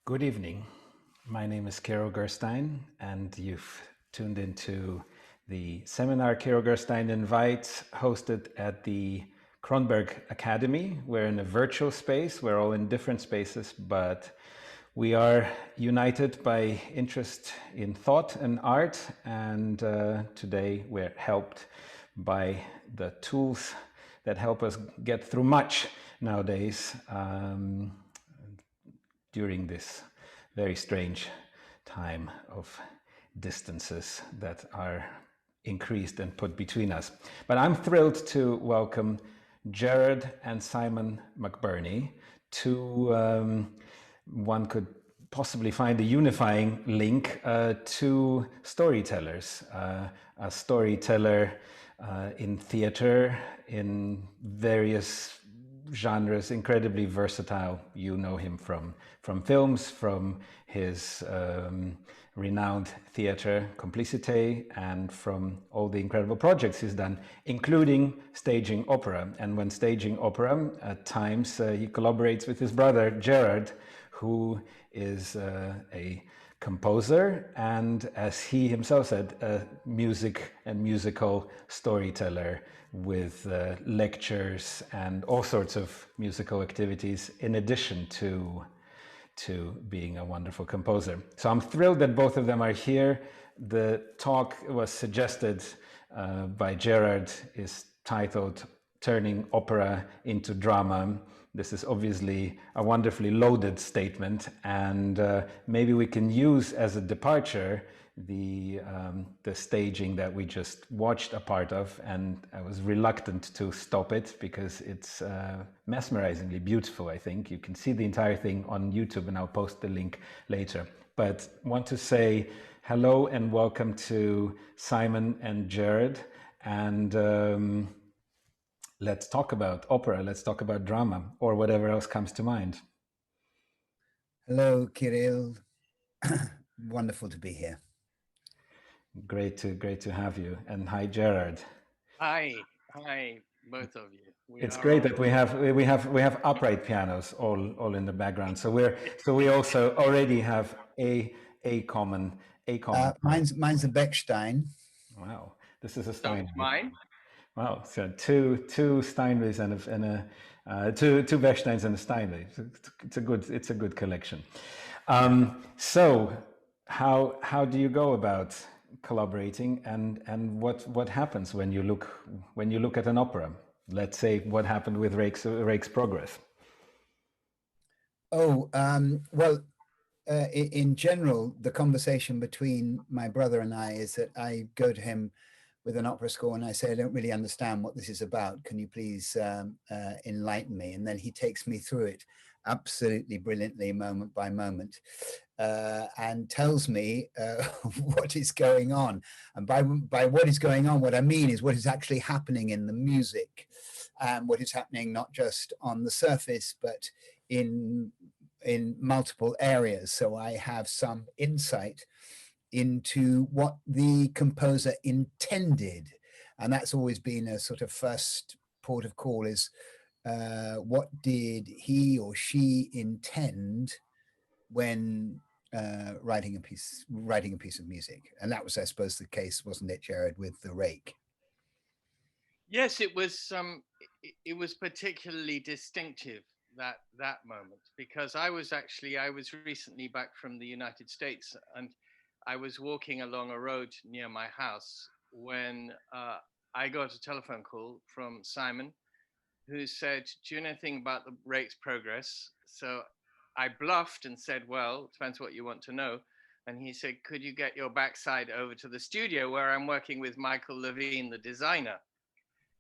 Good evening. My name is Kirill Gerstein, and you've tuned into the seminar Kirill Gerstein Invites, hosted at the Kronberg Academy. We're in a virtual space. We're all in different spaces, but we are united by interest in thought and art, and today we're helped by the tools that help us get through much nowadays. During this very strange time of distances that are increased and put between us. But I'm thrilled to welcome Gerard and Simon McBurney, one could possibly find a unifying link to storytellers, a storyteller in theater, in various genres, incredibly versatile. You know him from films, from his renowned theater Complicité, and from all the incredible projects he's done, including staging opera. And when staging opera, at times he collaborates with his brother Gerard, who is a composer and, as he himself said, a music and musical storyteller with lectures and all sorts of musical activities in addition to being a wonderful composer. So I'm thrilled that both of them are here. The talk was suggested by Gerard, is titled Turning Opera into Drama. This is obviously a wonderfully loaded statement, and maybe we can use as a departure the staging that we just watched a part of, and I was reluctant to stop it because it's mesmerizingly beautiful. I think you can see the entire thing on YouTube, and I'll post the link later. But want to say hello and welcome to Simon and Gerard, and let's talk about opera, let's talk about drama, or whatever else comes to mind. Hello, Kirill. Wonderful to be here. Great to have you. And hi, Gerard. Hi, both of you. It's great that we have upright pianos all in the background. So we also already have a common. Mine's a Bechstein. Wow, this is a Steinway. Mine. Wow, so two Steinways and two Bechsteins and a Steinway. It's a good collection. So how do you go about collaborating, and what happens when you look at an opera? Let's say what happened with Rake's Progress. Oh, well, in general, the conversation between my brother and I is that I go to him with an opera score and I say, I don't really understand what this is about. Can you please enlighten me? And then he takes me through it absolutely brilliantly, moment by moment, and tells me what is going on. And by what is going on, what I mean is what is actually happening in the music, and what is happening not just on the surface, but in multiple areas. So I have some insight into what the composer intended. And that's always been a sort of first port of call, is what did he or she intend when writing a piece of music? And that was, I suppose, the case, wasn't it, Gerard, with the Rake? Yes, it was. It was particularly distinctive, that moment, because I was recently back from the United States, and I was walking along a road near my house when I got a telephone call from Simon, who said, "Do you know anything about the Rake's Progress?" So I bluffed and said, "Well, depends what you want to know." And he said, "Could you get your backside over to the studio where I'm working with Michael Levine, the designer?"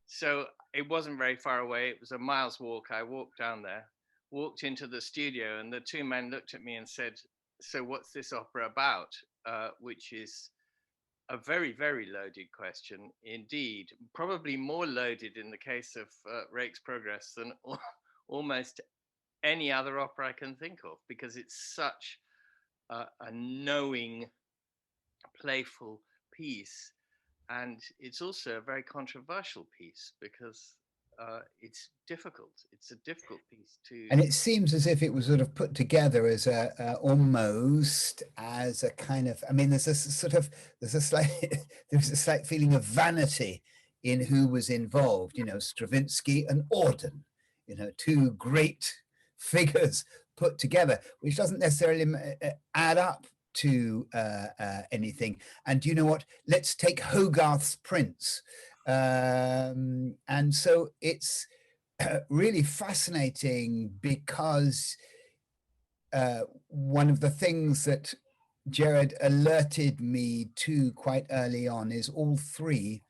So it wasn't very far away. It was a mile's walk. I walked down there, walked into the studio, and the two men looked at me and said, "So what's this opera about?" Which is a very, very loaded question indeed. Probably more loaded in the case of Rake's Progress than almost any other opera I can think of, because it's such a knowing, playful piece. And it's also a very controversial piece because it's difficult. It's a difficult piece to. And it seems as if it was sort of put together as almost as a kind of. I mean, there's a slight feeling of vanity in who was involved. You know, Stravinsky and Auden. You know, two great figures put together, which doesn't necessarily add up to anything. And you know what? Let's take Hogarth's Prince. And so it's really fascinating, because one of the things that Gerard alerted me to quite early on is all three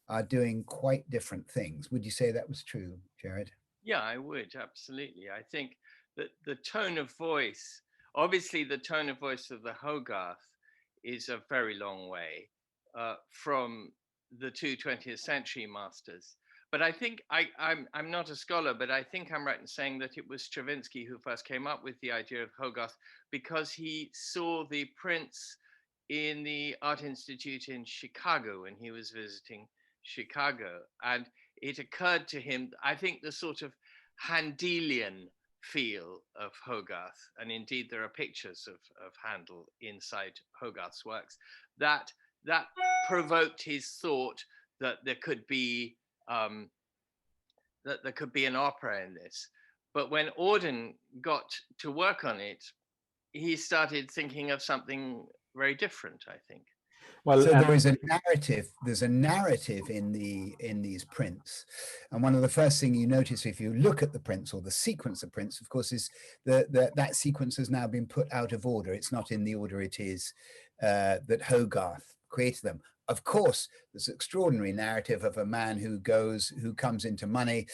are doing quite different things. Would you say that was true, Gerard? Yeah, I would, absolutely. I think that the tone of voice, obviously the tone of voice of the Hogarth is a very long way from the two 20th century masters. But I think I'm not a scholar, but I think I'm right in saying that it was Stravinsky who first came up with the idea of Hogarth, because he saw the prints in the Art Institute in Chicago when he was visiting Chicago. And it occurred to him, I think, the sort of Handelian feel of Hogarth, and indeed there are pictures of Handel inside Hogarth's works, that provoked his thought that there could be an opera in this. But when Auden got to work on it, he started thinking of something very different, I think. Well, so there is a narrative. There's a narrative in these prints, and one of the first things you notice if you look at the prints or the sequence of prints, of course, is that sequence has now been put out of order. It's not in the order it is that Hogarth created them. Of course, there's an extraordinary narrative of a man who comes into money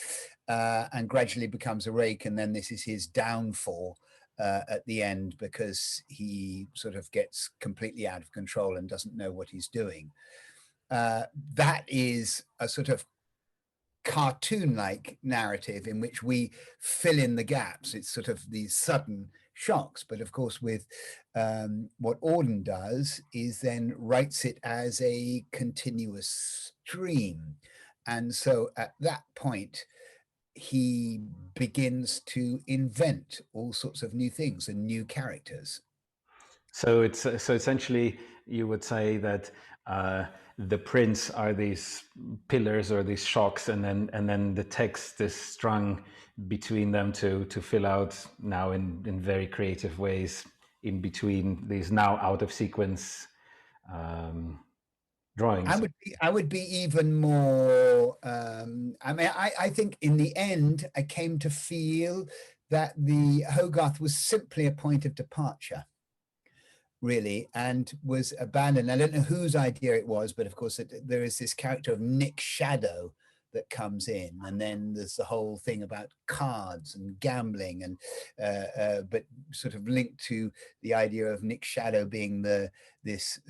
and gradually becomes a rake, and then this is his downfall at the end, because he sort of gets completely out of control and doesn't know what he's doing. That is a sort of cartoon-like narrative in which we fill in the gaps. It's sort of these sudden shocks, but of course with what Auden does is then writes it as a continuous stream. And so at that point, he begins to invent all sorts of new things and new characters. So it's so essentially you would say that the prints are these pillars or these shocks, and then the text is strung between them to fill out now in very creative ways in between these now out of sequence drawings. I would be even more. I mean, I think in the end, I came to feel that the Hogarth was simply a point of departure, really, and was abandoned. I don't know whose idea it was, but of course, there is this character of Nick Shadow that comes in, and then there's the whole thing about cards and gambling, and but sort of linked to the idea of Nick Shadow being this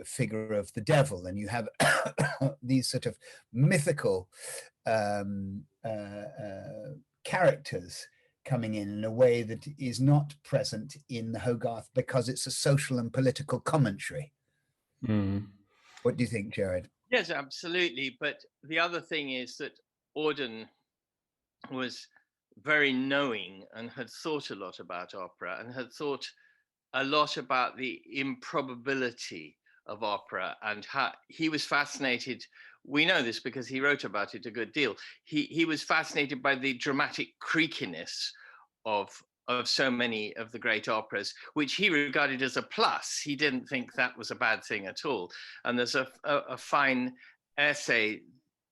figure of the devil, and you have these sort of mythical characters coming in a way that is not present in the Hogarth, because it's a social and political commentary. What do you think, Gerard? Yes, absolutely. But the other thing is that Auden was very knowing and had thought a lot about opera, and had thought a lot about the improbability of opera, and how he was fascinated. We know this because he wrote about it a good deal. He was fascinated by the dramatic creakiness of so many of the great operas, which he regarded as a plus. He didn't think that was a bad thing at all. And there's a fine essay,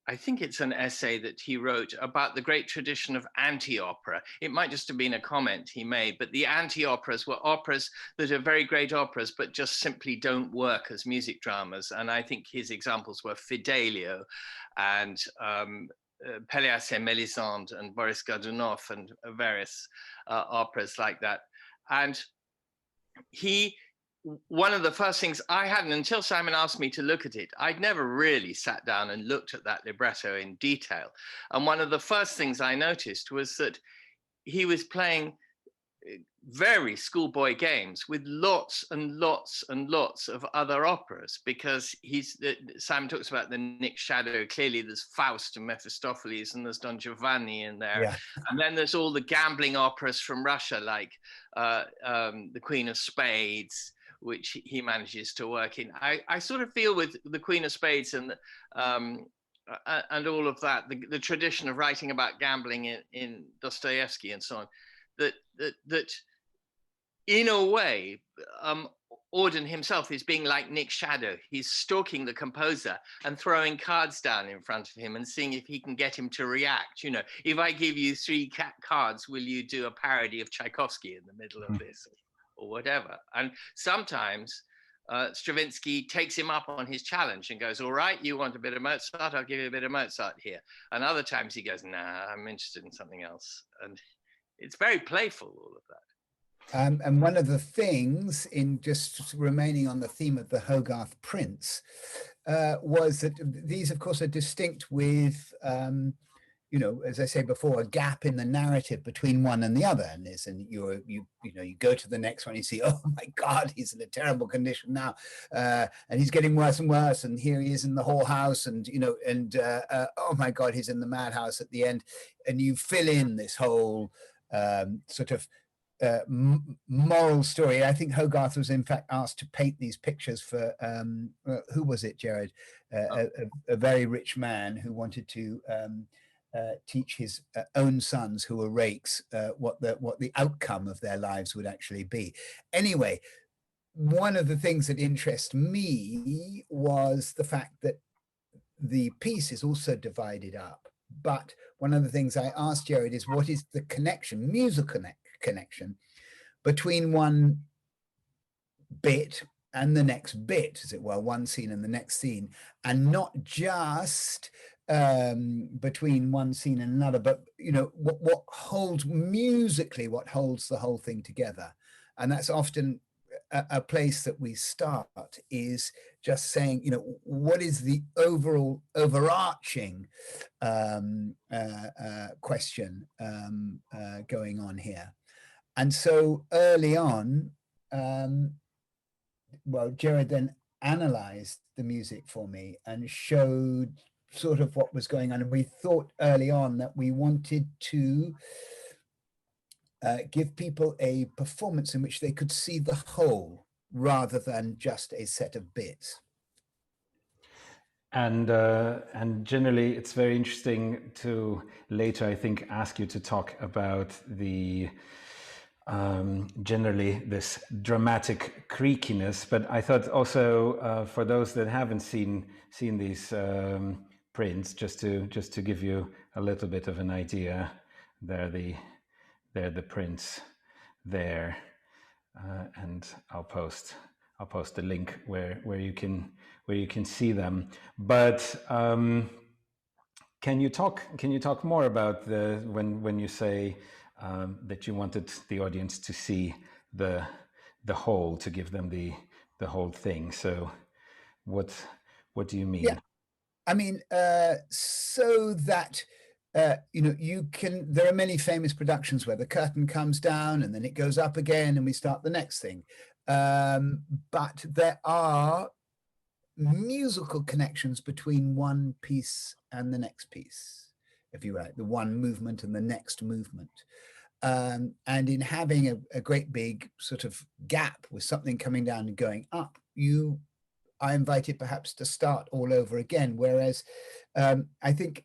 I think it's an essay that he wrote about the great tradition of anti-opera. It might just have been a comment he made, but the anti-operas were operas that are very great operas, but just simply don't work as music dramas. And I think his examples were Fidelio and Pelléas et Mélisande and Boris Godunov and various operas like that. And one of the first things I hadn't, until Simon asked me to look at it, I'd never really sat down and looked at that libretto in detail. And one of the first things I noticed was that he was playing very schoolboy games with lots and lots and lots of other operas, because Simon talks about the Nick Shadow. Clearly there's Faust and Mephistopheles, and there's Don Giovanni in there. Yeah. And then there's all the gambling operas from Russia, like the Queen of Spades, which he manages to work in. I sort of feel with the Queen of Spades and all of that, the tradition of writing about gambling in Dostoevsky and so on, that in a way, Auden himself is being like Nick Shadow. He's stalking the composer and throwing cards down in front of him and seeing if he can get him to react. You know, if I give you 3 cards, will you do a parody of Tchaikovsky in the middle of this, or whatever? And sometimes Stravinsky takes him up on his challenge and goes, all right, you want a bit of Mozart, I'll give you a bit of Mozart here. And other times he goes, nah, I'm interested in something else. And it's very playful, all of that. And one of the things, in just remaining on the theme of the Hogarth prints, was that these, of course, are distinct with, you know, as I say before, a gap in the narrative between one and the other. And you go to the next one, you see, oh my God, he's in a terrible condition now, and he's getting worse and worse. And here he is in the whorehouse, and oh my God, he's in the madhouse at the end. And you fill in this whole sort of moral story. I think Hogarth was in fact asked to paint these pictures for who was it, Gerard? A very rich man who wanted to teach his own sons, who were rakes, what the outcome of their lives would actually be. Anyway, one of the things that interests me was the fact that the piece is also divided up. But one of the things I asked Gerard is, what is the connection, musical connection, between one bit and the next bit, as it were, one scene and the next scene, and not just between one scene and another, but you know, what holds musically, what holds the whole thing together. And that's often a place that we start, is just saying, you know, what is the overall overarching question going on here. And so early on, well, Gerard then analyzed the music for me and showed sort of what was going on. And we thought early on that we wanted to give people a performance in which they could see the whole rather than just a set of bits. And generally, it's very interesting to later, I think, ask you to talk about the generally this dramatic creakiness. But I thought also for those that haven't seen these prints, just to give you a little bit of an idea, they're the prints there, and I'll post the link where you can see them. But can you talk more about when you say that you wanted the audience to see the whole, to give them the whole thing? So what do you mean? Yeah, I mean, so that you know, there are many famous productions where the curtain comes down and then it goes up again and we start the next thing. But there are musical connections between one piece and the next piece, if you like, the one movement and the next movement. And in having a great big sort of gap with something coming down and going up, I invited perhaps to start all over again. Whereas I think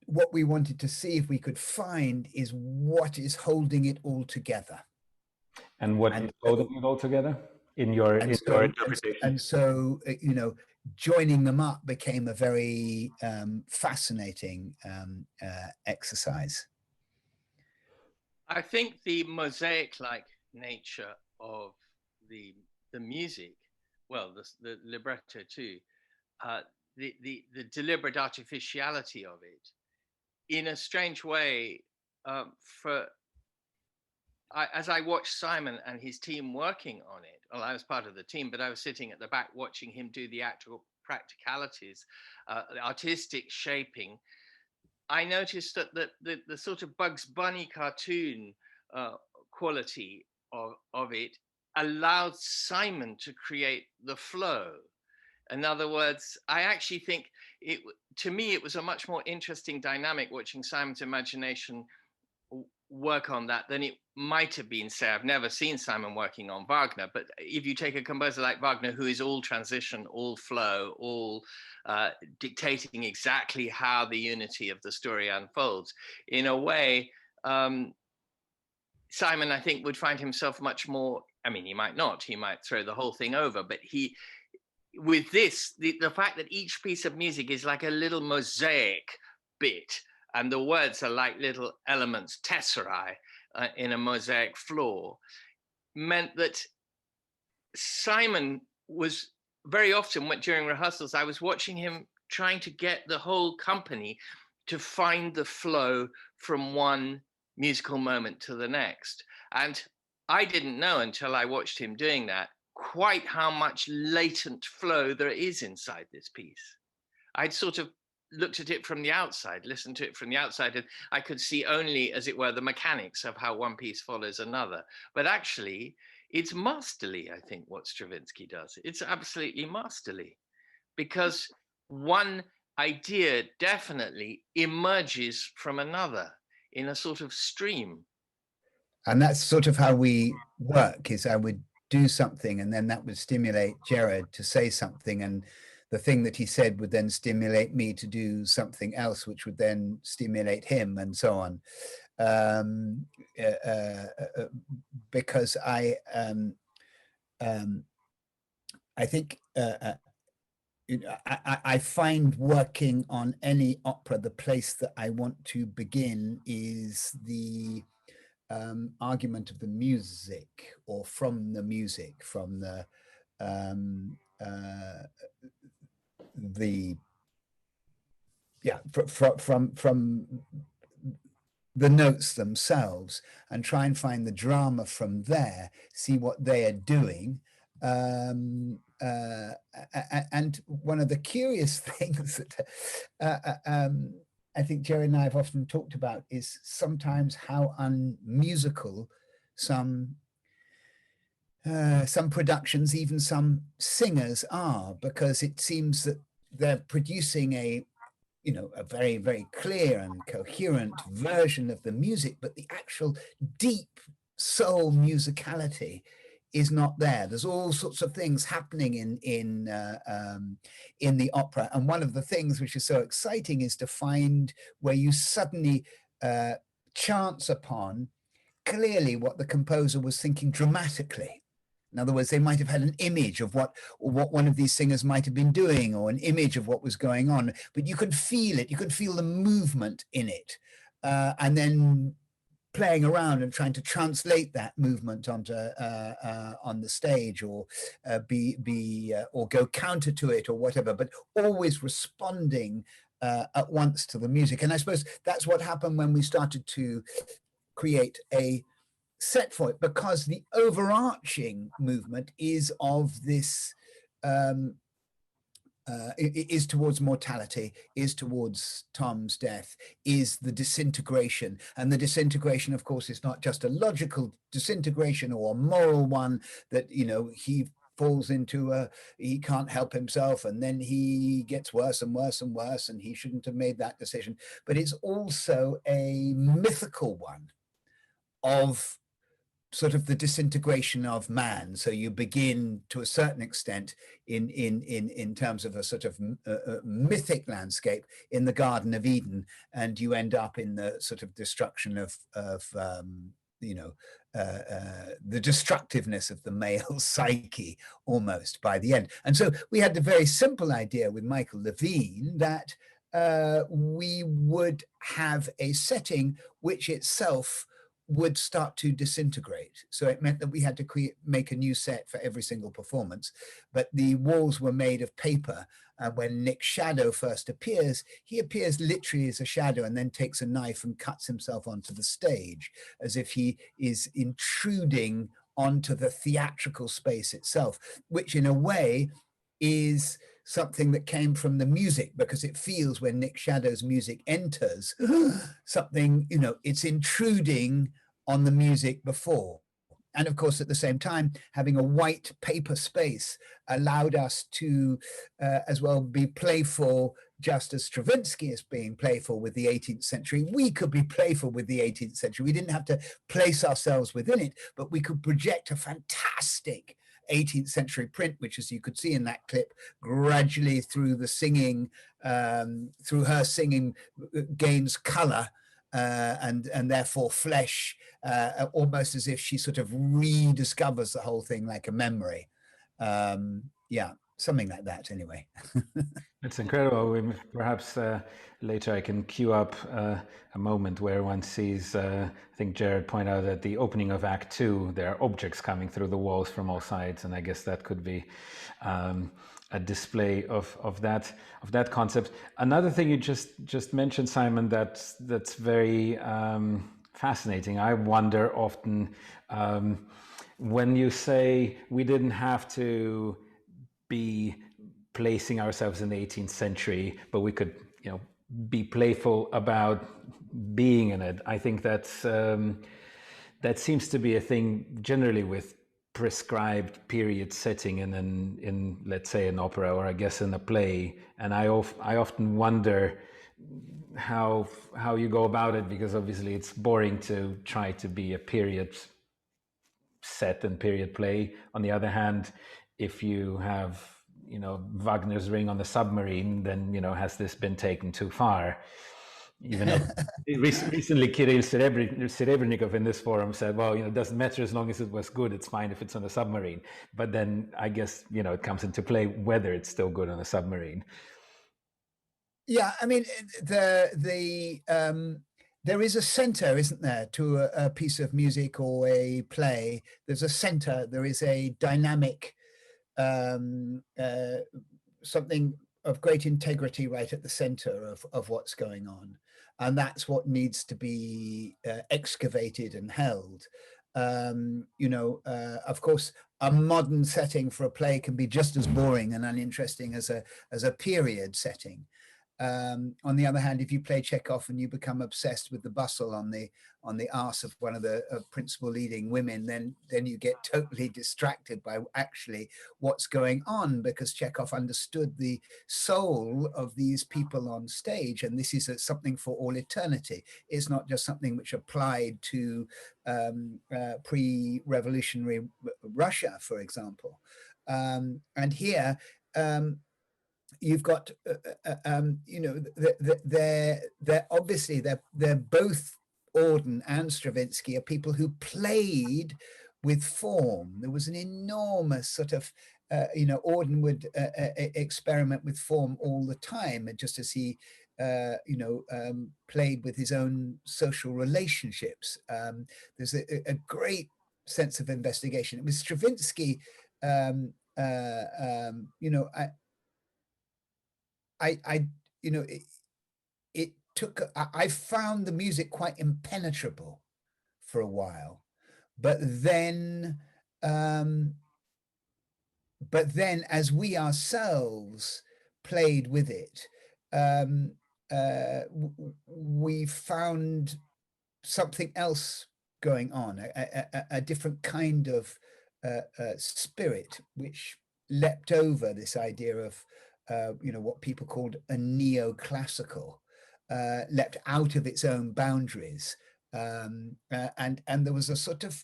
what we wanted to see if we could find is what is holding it all together. And what is holding it all together in your interpretation? And so, you know, joining them up became a very fascinating exercise. I think the mosaic-like nature of the music, well, the libretto too, the deliberate artificiality of it, in a strange way, as I watched Simon and his team working on it, well, I was part of the team, but I was sitting at the back watching him do the actual practicalities, the artistic shaping. I noticed that the sort of Bugs Bunny cartoon quality of it allowed Simon to create the flow. In other words, I actually think to me, it was a much more interesting dynamic watching Simon's imagination work on that than it might have been, say, I've never seen Simon working on Wagner, but if you take a composer like Wagner, who is all transition, all flow, all dictating exactly how the unity of the story unfolds, in a way, Simon, I think, would find himself much more, I mean, he might not, he might throw the whole thing over, but with this, the fact that each piece of music is like a little mosaic bit, and the words are like little elements, tesserae, in a mosaic floor, meant that Simon was very often, during rehearsals, I was watching him trying to get the whole company to find the flow from one musical moment to the next. And I didn't know until I watched him doing that quite how much latent flow there is inside this piece. I'd sort of looked at it from the outside, listened to it from the outside, and I could see only, as it were, the mechanics of how one piece follows another. But actually, it's masterly, I think, what Stravinsky does. It's absolutely masterly, because one idea definitely emerges from another in a sort of stream. And that's sort of how we work, is I would do something and then that would stimulate Gerard to say something, and the thing that he said would then stimulate me to do something else, which would then stimulate him, and so on. Because I think I find working on any opera, the place that I want to begin is the argument of the music, or from the music, from the from the notes themselves, and try and find the drama from there, see what they are doing. And one of the curious things that I think Jerry and I have often talked about is sometimes how unmusical some productions, even some singers, are, because it seems that they're producing a very, very clear and coherent version of the music, but the actual deep soul musicality is not there. There's all sorts of things happening in the opera, and one of the things which is so exciting is to find where you suddenly chance upon clearly what the composer was thinking dramatically. In other words, they might have had an image of what one of these singers might have been doing, or an image of what was going on, but you could feel it. You could feel the movement in it, and then playing around and trying to translate that movement onto on the stage, or or go counter to it, or whatever, but always responding at once to the music. And I suppose that's what happened when we started to create a set for it, because the overarching movement is of this is towards mortality, is towards Tom's death, is the disintegration. And the disintegration, of course, is not just a logical disintegration or a moral one, that he falls into he can't help himself, and then he gets worse and worse and worse, and he shouldn't have made that decision. But it's also a mythical one of sort of the disintegration of man. So you begin to a certain extent in terms of a sort of mythic landscape in the Garden of Eden, and you end up in the sort of destruction of the destructiveness of the male psyche almost by the end. And so we had the very simple idea with Michael Levine that we would have a setting which itself would start to disintegrate. So it meant that we had to make a new set for every single performance, but the walls were made of paper. When Nick's shadow first appears, he appears literally as a shadow, and then takes a knife and cuts himself onto the stage, as if he is intruding onto the theatrical space itself, which in a way is something that came from the music, because it feels, when Nick Shadow's music enters, something, it's intruding on the music before. And of course, at the same time, having a white paper space allowed us to as well be playful, just as Stravinsky is being playful with the 18th century. We could be playful with the 18th century. We didn't have to place ourselves within it, but we could project a fantastic 18th century print, which, as you could see in that clip, gradually through the singing, through her singing, gains color and therefore flesh, almost as if she sort of rediscovers the whole thing like a memory. Yeah, something like that anyway. It's incredible. Perhaps later I can cue up a moment where one sees, I think Gerard pointed out at the opening of Act 2, there are objects coming through the walls from all sides, and I guess that could be a display of that concept. Another thing you just mentioned, Simon, that's very fascinating. I wonder often when you say we didn't have to be placing ourselves in the 18th century, but we could, you know, be playful about being in it. I think that's that seems to be a thing generally with prescribed period setting in let's say an opera, or I guess in a play. And I often wonder how you go about it, because obviously it's boring to try to be a period set and period play. On the other hand, if you have, you know, Wagner's Ring on the Submarine, then, you know, has this been taken too far? Even though recently Kirill Serebrennikov in this forum said, well, you know, it doesn't matter as long as it was good, it's fine if it's on a submarine. But then I guess, you know, it comes into play whether it's still good on a submarine. Yeah, I mean, there is a center, isn't there, to a piece of music or a play? There's a center, there is a dynamic, something of great integrity right at the center of what's going on. And that's what needs to be excavated and held. You know, of course, a modern setting for a play can be just as boring and uninteresting as a period setting. On the other hand, if you play Chekhov and you become obsessed with the bustle on the arse of one of the principal leading women, then you get totally distracted by actually what's going on, because Chekhov understood the soul of these people on stage, and this is something for all eternity. It's not just something which applied to pre-revolutionary Russia, for example. And here, you've got, you know, they're obviously they're both Auden and Stravinsky are people who played with form. There was an enormous sort of, you know, Auden would experiment with form all the time, just as he, you know, played with his own social relationships. There's a great sense of investigation. It was Stravinsky, you know, you know, it took, I found the music quite impenetrable for a while, but then as we ourselves played with it, we found something else going on, a different kind of spirit, which leapt over this idea of, you know, what people called a neoclassical, leapt out of its own boundaries. And there was a sort of,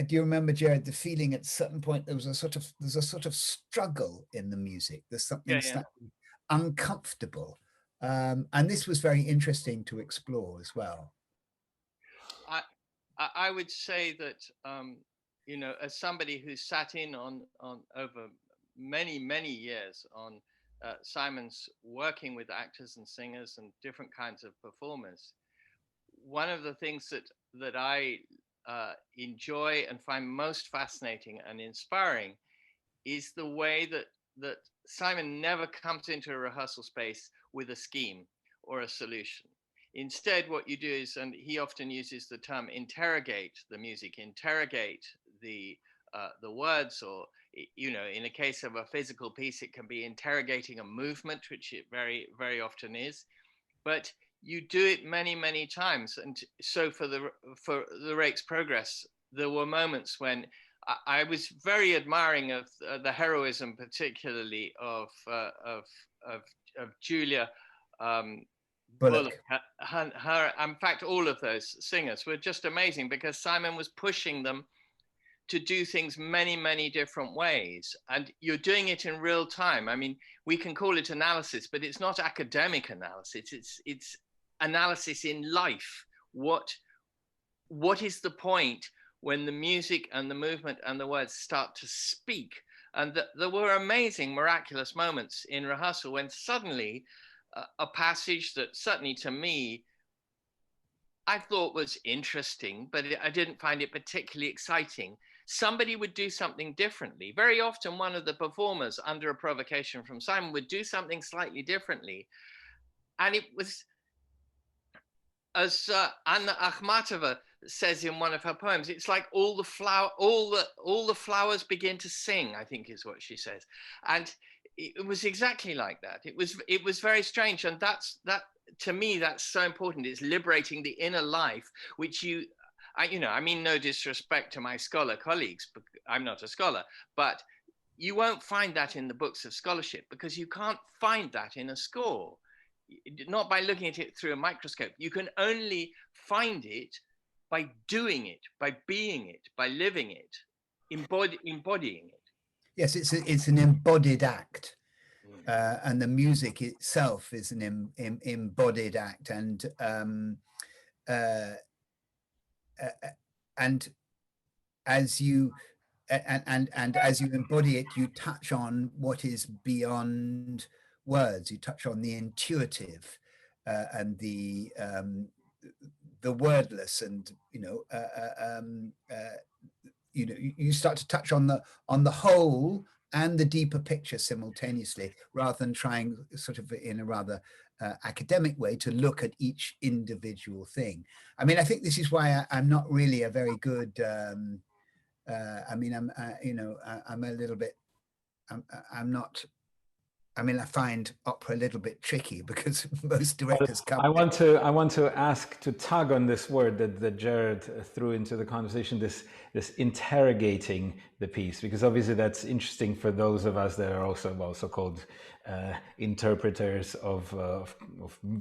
do you remember, Gerard, the feeling at a certain point there's a sort of struggle in the music. There's something slightly uncomfortable. And this was very interesting to explore as well. I would say that, you know, as somebody who's sat in on over many years on Simon's working with actors and singers and different kinds of performers, one of the things that I enjoy and find most fascinating and inspiring is the way that Simon never comes into a rehearsal space with a scheme or a solution. Instead, what you do is, and he often uses the term interrogate the music, interrogate the words, or, you know, in a case of a physical piece, it can be interrogating a movement, which it very often is. But you do it many times. And so for the Rake's Progress, there were moments when I was very admiring of the heroism, particularly of Julia Bullock. Her, in fact, all of those singers were just amazing, because Simon was pushing them to do things many different ways, and you're doing it in real time. I mean, we can call it analysis, but it's not academic analysis. It's analysis in life. What is the point when the music and the movement and the words start to speak? And there were amazing, miraculous moments in rehearsal when suddenly a passage that certainly to me I thought was interesting, but I didn't find it particularly exciting, somebody would do something differently. Very often one of the performers, under a provocation from Simon, would do something slightly differently. And it was as Anna Akhmatova says in one of her poems, it's like all the flowers begin to sing, I think is what she says. And it was exactly like that. It was very strange. And that to me, that's so important. It's liberating the inner life, which I mean, no disrespect to my scholar colleagues, but I'm not a scholar, but you won't find that in the books of scholarship, because you can't find that in a score. Not by looking at it through a microscope. You can only find it by doing it, by being it, by living it, embodying it. Yes, it's an embodied act, and the music itself is an embodied act, and as you as you embody it, you touch on what is beyond words. You touch on the intuitive and the wordless, and you start to touch on the whole and the deeper picture simultaneously, rather than trying sort of in a rather academic way to look at each individual thing. I mean, I think this is why I'm not really a very good I mean, I'm a little bit, I'm not, I mean, I find opera a little bit tricky, because most directors come. I want to ask, to tug on this word that Gerard threw into the conversation, this interrogating the piece, because obviously that's interesting for those of us that are also called interpreters of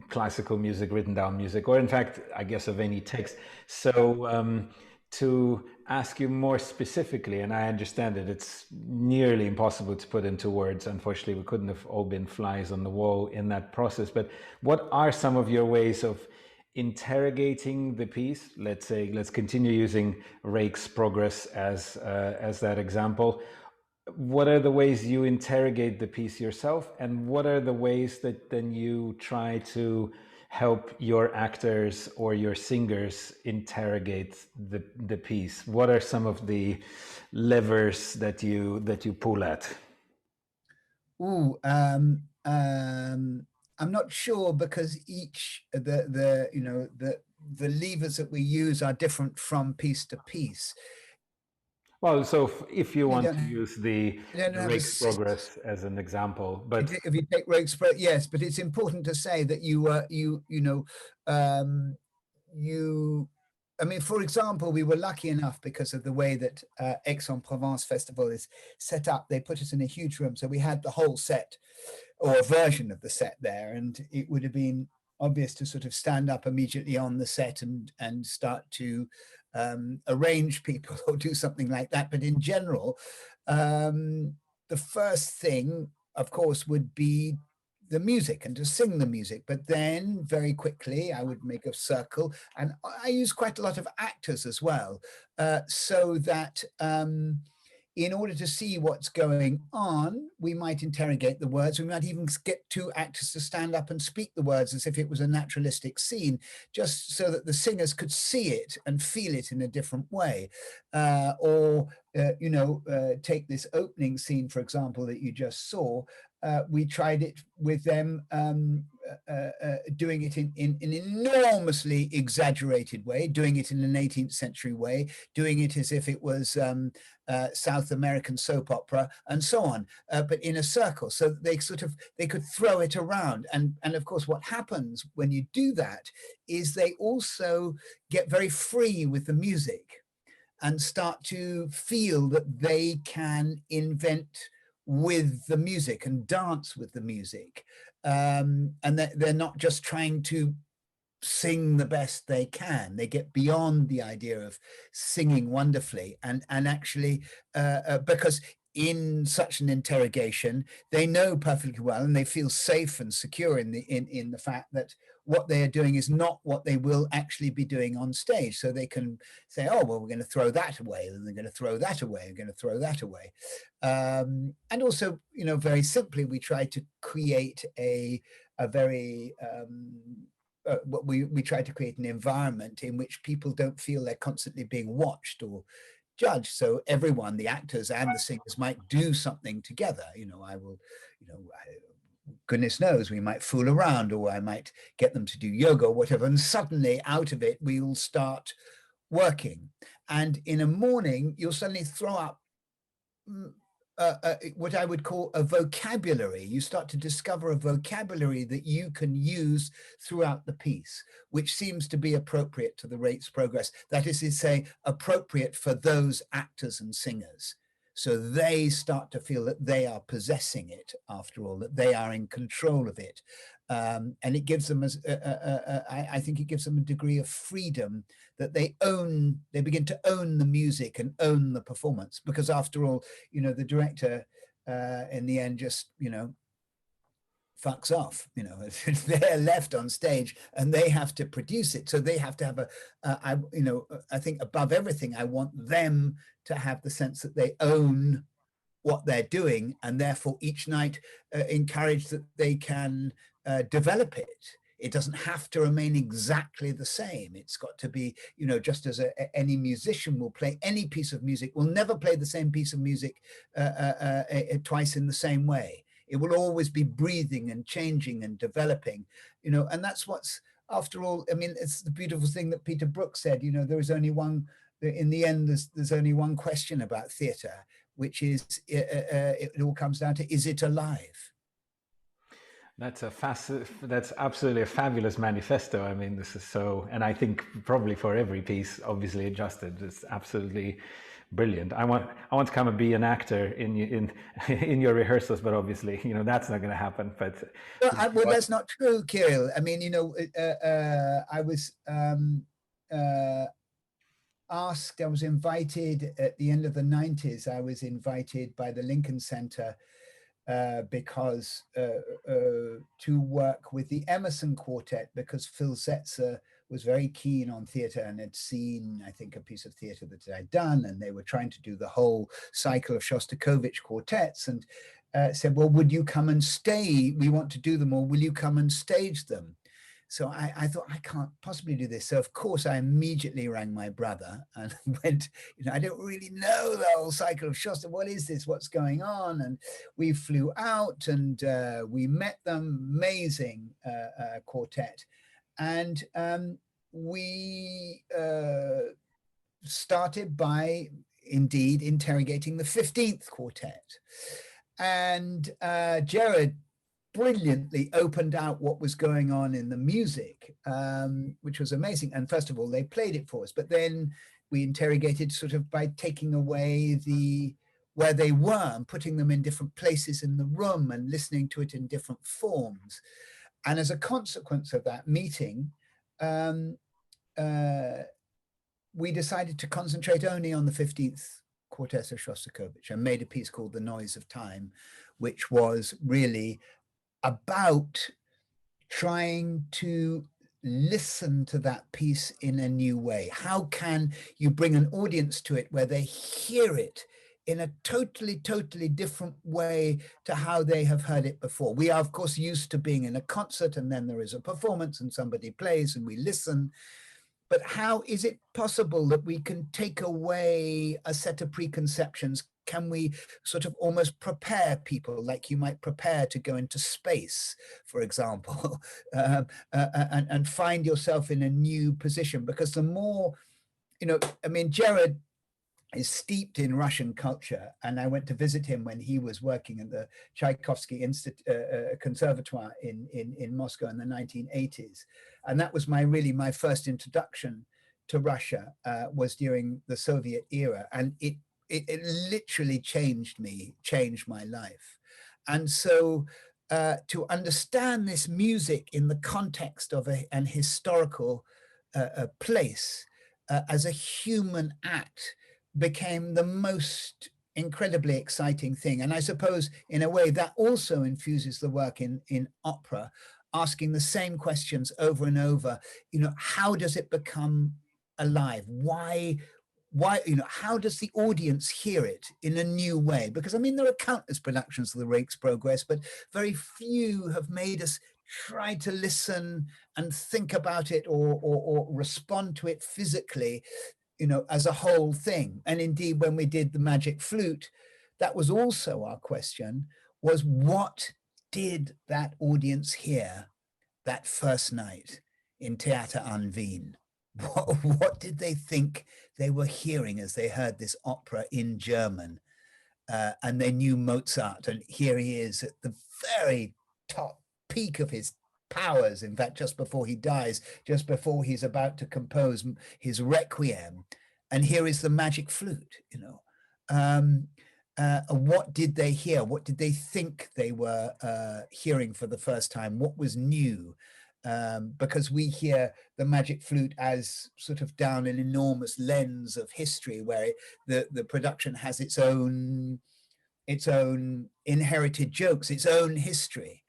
classical music, written down music, or in fact, I guess, of any text. So to ask you more specifically, and I understand that it's nearly impossible to put into words. Unfortunately, we couldn't have all been flies on the wall in that process. But what are some of your ways of interrogating the piece? Let's continue using Rake's Progress as that example. What are the ways you interrogate the piece yourself, and what are the ways that then you try to help your actors or your singers interrogate the piece? What are some of the levers that you pull at? I'm not sure, because each the levers that we use are different from piece to piece. Well, so if you want to use the Rake's Progress as an example, but if you take Rake's Progress, yes, but it's important to say that I mean, for example, we were lucky enough, because of the way that Aix-en-Provence Festival is set up. They put us in a huge room, so we had the whole set, or a version of the set there, and it would have been obvious to sort of stand up immediately on the set and start to arrange people or do something like that. But in general, the first thing, of course, would be the music, and to sing the music. But then very quickly I would make a circle, and I use quite a lot of actors as well, so that in order to see what's going on, we might interrogate the words. We might even get two actors to stand up and speak the words as if it was a naturalistic scene, just so that the singers could see it and feel it in a different way. Take this opening scene, for example, that you just saw. We tried it with them doing it in an enormously exaggerated way, doing it in an 18th century way, doing it as if it was South American soap opera, and so on, but in a circle, so they could throw it around. And of course, what happens when you do that is they also get very free with the music and start to feel that they can invent with the music and dance with the music, and that they're not just trying to sing the best they can. They get beyond the idea of singing wonderfully, and actually because in such an interrogation, they know perfectly well, and they feel safe and secure in the fact that what they are doing is not what they will actually be doing on stage. So they can say, oh, well, we're going to throw that away, and they're going to throw that away, we're going to throw that away. And also, very simply, we try to create a very we try to create an environment in which people don't feel they're constantly being watched or judged. So everyone, the actors and the singers, might do something together. goodness knows, we might fool around, or I might get them to do yoga or whatever, and suddenly out of it we will start working. And in a morning you'll suddenly throw up what I would call a vocabulary. You start to discover a vocabulary that you can use throughout the piece, which seems to be appropriate to the Rake's progress. That is to say, appropriate for those actors and singers. So they start to feel that they are possessing it, after all, that they are in control of it. And it gives them, I think it gives them a degree of freedom, that they begin to own the music and own the performance. Because after all, you know, the director in the end just, you know, fucks off, you know, they're left on stage and they have to produce it. So they have to have I think above everything, I want them to have the sense that they own what they're doing, and therefore each night encourage that they can develop it. It doesn't have to remain exactly the same. It's got to be, you know, just as any musician will play any piece of music, will never play the same piece of music twice in the same way. It will always be breathing and changing and developing, you know, and that's what's, after all, I mean, it's the beautiful thing that Peter Brook said, you know, there is only one, in the end, there's only one question about theatre, which is, it all comes down to, is it alive? That's absolutely a fabulous manifesto. I mean, this is so, and I think probably for every piece, obviously adjusted, it's absolutely brilliant. I want to come and be an actor in your rehearsals, but obviously, you know, that's not going to happen. But well, that's not true, Kirill. I mean, you know, I was asked, I was invited at the end of the 90s. I was invited by the Lincoln Center because to work with the Emerson Quartet, because Phil Setzer was very keen on theatre and had seen, I think, a piece of theatre that I'd done, and they were trying to do the whole cycle of Shostakovich quartets, and said, well, would you come and stay? We want to do them, or will you come and stage them? So I thought, I can't possibly do this. So of course I immediately rang my brother and went, you know, I don't really know the whole cycle of Shostakovich. What is this? What's going on? And we flew out and we met them, amazing quartet. And we started by indeed interrogating the 15th quartet. And Gerard brilliantly opened out what was going on in the music, which was amazing. And first of all, they played it for us, but then we interrogated sort of by taking away where they were and putting them in different places in the room and listening to it in different forms. And as a consequence of that meeting, we decided to concentrate only on the 15th quartet of Shostakovich and made a piece called The Noise of Time, which was really about trying to listen to that piece in a new way. How can you bring an audience to it where they hear it in a totally different way to how they have heard it before? We are, of course, used to being in a concert and then there is a performance and somebody plays and we listen. But how is it possible that we can take away a set of preconceptions? Can we sort of almost prepare people like you might prepare to go into space, for example, and find yourself in a new position? Because the more, you know, I mean, Gerard is steeped in Russian culture, and I went to visit him when he was working at the Tchaikovsky Conservatoire in Moscow in the 1980s. And that was my first introduction to Russia, was during the Soviet era. And it literally changed my life. And so to understand this music in the context of an historical place as a human act became the most incredibly exciting thing. And I suppose in a way that also infuses the work in opera, asking the same questions over and over. You know, how does it become alive? Why, you know, how does the audience hear it in a new way? Because I mean, there are countless productions of the Rake's Progress, but very few have made us try to listen and think about it or respond to it physically, you know, as a whole thing. And indeed, when we did the Magic Flute, that was also our question, was what did that audience hear that first night in Theater an Wien? What did they think they were hearing as they heard this opera in German? And they knew Mozart, and here he is at the very top peak of his powers. In fact, just before he dies, just before he's about to compose his Requiem, and here is the magic flute, you know. What did they hear? What did they think they were hearing for the first time? What was new? Because we hear the magic flute as sort of down an enormous lens of history, where the production has its own inherited jokes, its own history.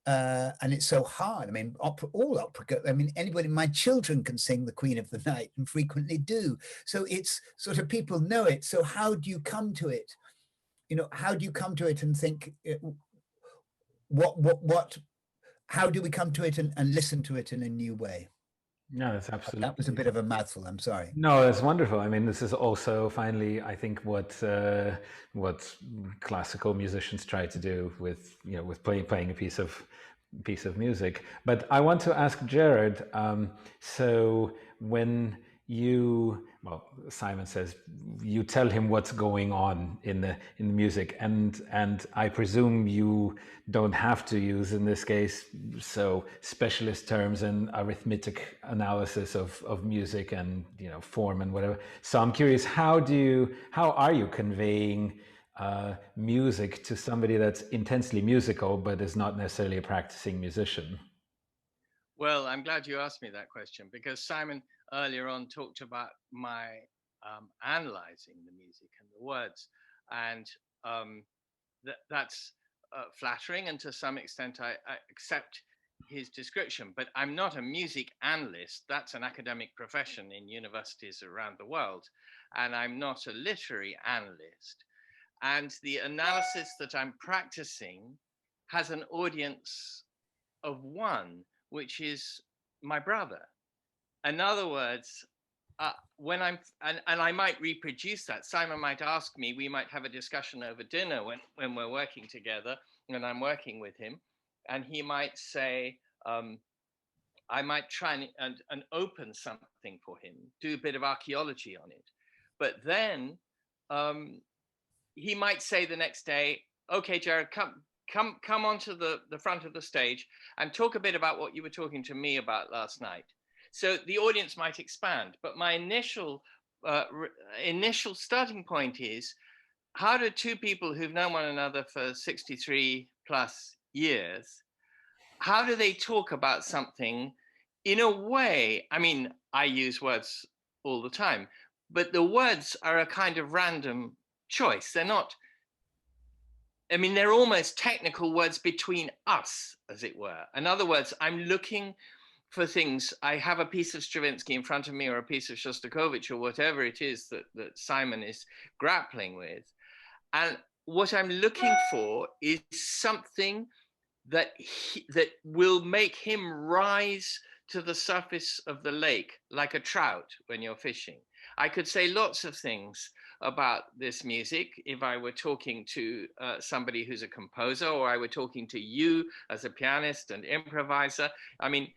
And it's so hard. I mean, all opera, I mean, anybody, my children can sing The Queen of the Night and frequently do. So it's sort of, people know it. So how do you come to it? You know, how do you come to it and think, how do we come to it and listen to it in a new way? No, that's absolutely. That was a bit of a mouthful. I'm sorry. No, that's wonderful. I mean, this is also finally, I think, what classical musicians try to do with, you know, with playing a piece of music. But I want to ask Gerard. So when Simon says you tell him what's going on in the music, and I presume you don't have to use, in this case, so specialist terms and arithmetic analysis of music and, you know, form and whatever. So I'm curious, how are you conveying music to somebody that's intensely musical but is not necessarily a practicing musician? Well, I'm glad you asked me that question, because Simon earlier on talked about my analyzing the music and the words, and that's flattering, and to some extent I accept his description, but I'm not a music analyst. That's an academic profession in universities around the world, and I'm not a literary analyst. And the analysis that I'm practicing has an audience of one, which is my brother. In other words, when I'm, and I might reproduce that. Simon might ask me, we might have a discussion over dinner when we're working together and I'm working with him, and he might say, I might try and open something for him, do a bit of archaeology on it. But then he might say the next day, okay, Gerard, come onto the front of the stage and talk a bit about what you were talking to me about last night. So the audience might expand, but my initial starting point is, how do two people who've known one another for 63 plus years, how do they talk about something in a way? I mean, I use words all the time, but the words are a kind of random choice. They're not, I mean, they're almost technical words between us, as it were. In other words, I'm looking for things. I have a piece of Stravinsky in front of me, or a piece of Shostakovich, or whatever it is that Simon is grappling with. And what I'm looking for is something that will make him rise to the surface of the lake like a trout when you're fishing. I could say lots of things about this music if I were talking to somebody who's a composer, or I were talking to you as a pianist and improviser. I mean,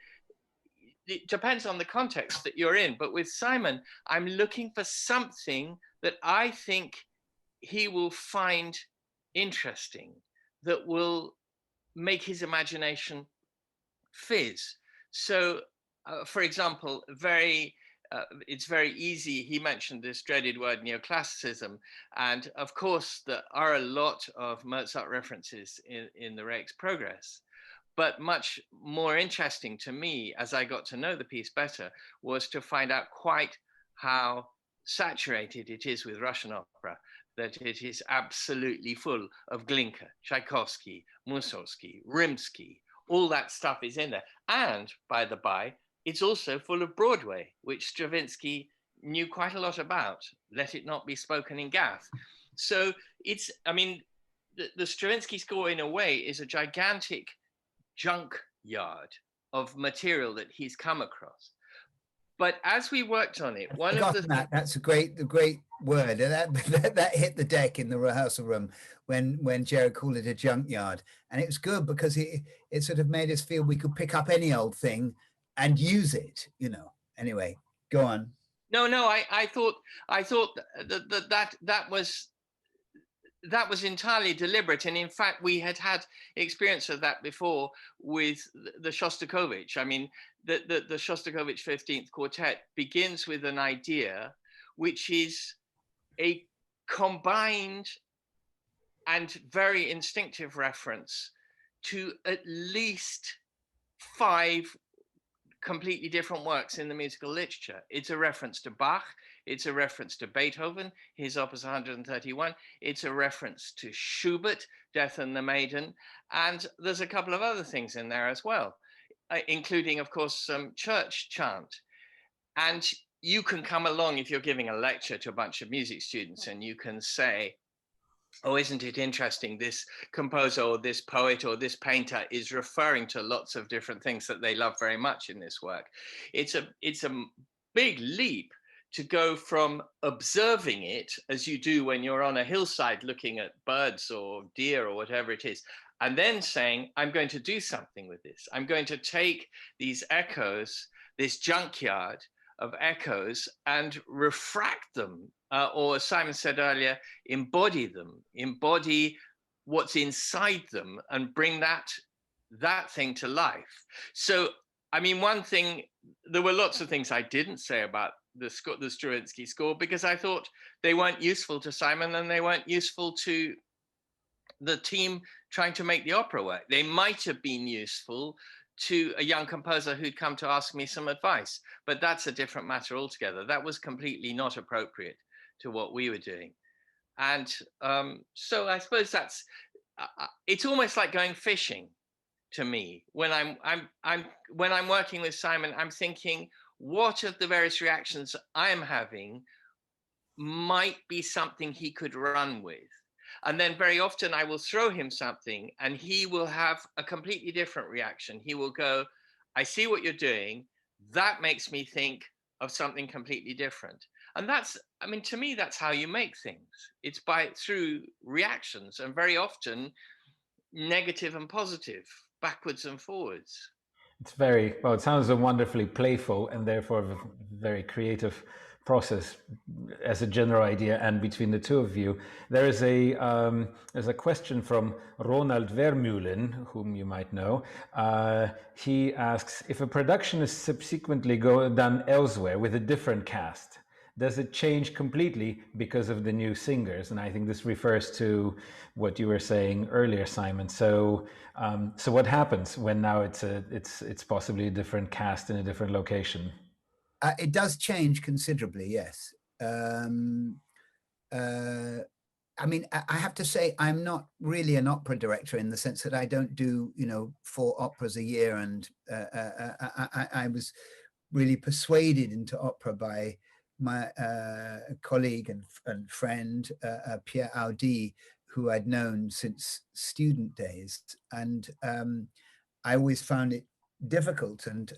it depends on the context that you're in. But with Simon, I'm looking for something that I think he will find interesting, that will make his imagination fizz. So, for example, it's very easy. He mentioned this dreaded word, neoclassicism. And of course, there are a lot of Mozart references in the Rake's Progress. But much more interesting to me, as I got to know the piece better, was to find out quite how saturated it is with Russian opera, that it is absolutely full of Glinka, Tchaikovsky, Mussorgsky, Rimsky. All that stuff is in there. And by the by, it's also full of Broadway, which Stravinsky knew quite a lot about. Let it not be spoken in Gath. So it's, I mean, the Stravinsky score in a way is a gigantic junk yard of material that he's come across. But as we worked on it, one of the that's a great word. That hit the deck in the rehearsal room when Gerard called it a junkyard, and it was good because it sort of made us feel we could pick up any old thing and use it. Anyway, go on. No, I thought that was entirely deliberate, and in fact we had experience of that before with the Shostakovich. I mean, the Shostakovich 15th Quartet begins with an idea which is a combined and very instinctive reference to at least 5 completely different works in the musical literature. It's a reference to Bach, it's a reference to Beethoven, his Opus 131, it's a reference to Schubert, Death and the Maiden, and there's a couple of other things in there as well, including, of course, some church chant. And you can come along if you're giving a lecture to a bunch of music students and you can say, oh, isn't it interesting, this composer or this poet or this painter is referring to lots of different things that they love very much in this work. It's a big leap to go from observing it, as you do when you're on a hillside looking at birds or deer or whatever it is, and then saying, I'm going to do something with this. I'm going to take these echoes, this junkyard of echoes, and refract them, or as Simon said earlier, embody them, embody what's inside them and bring that thing to life. So, I mean, one thing, there were lots of things I didn't say about the Stravinsky score because I thought they weren't useful to Simon and they weren't useful to the team trying to make the opera work. They might have been useful to a young composer who'd come to ask me some advice, but that's a different matter altogether. That was completely not appropriate to what we were doing. And so I suppose that's, it's almost like going fishing to me. When I'm working with Simon, I'm thinking, what of the various reactions I'm having might be something he could run with? And then very often I will throw him something and he will have a completely different reaction. He will go, I see what you're doing. That makes me think of something completely different. And that's, I mean, to me, that's how you make things. It's through reactions, and very often negative and positive, backwards and forwards. It's very, well, it sounds wonderfully playful and therefore a very creative process as a general idea. And between the two of you, there's a question from Ronald Vermeulen, whom you might know. He asks, if a production is subsequently done elsewhere with a different cast, does it change completely because of the new singers? And I think this refers to what you were saying earlier, Simon. So, so what happens when now it's possibly a different cast in a different location? It does change considerably, yes. I mean, I have to say, I'm not really an opera director in the sense that I don't do, 4 operas a year. And I was really persuaded into opera by my colleague and friend, Pierre Audi, who I'd known since student days. And I always found it difficult, and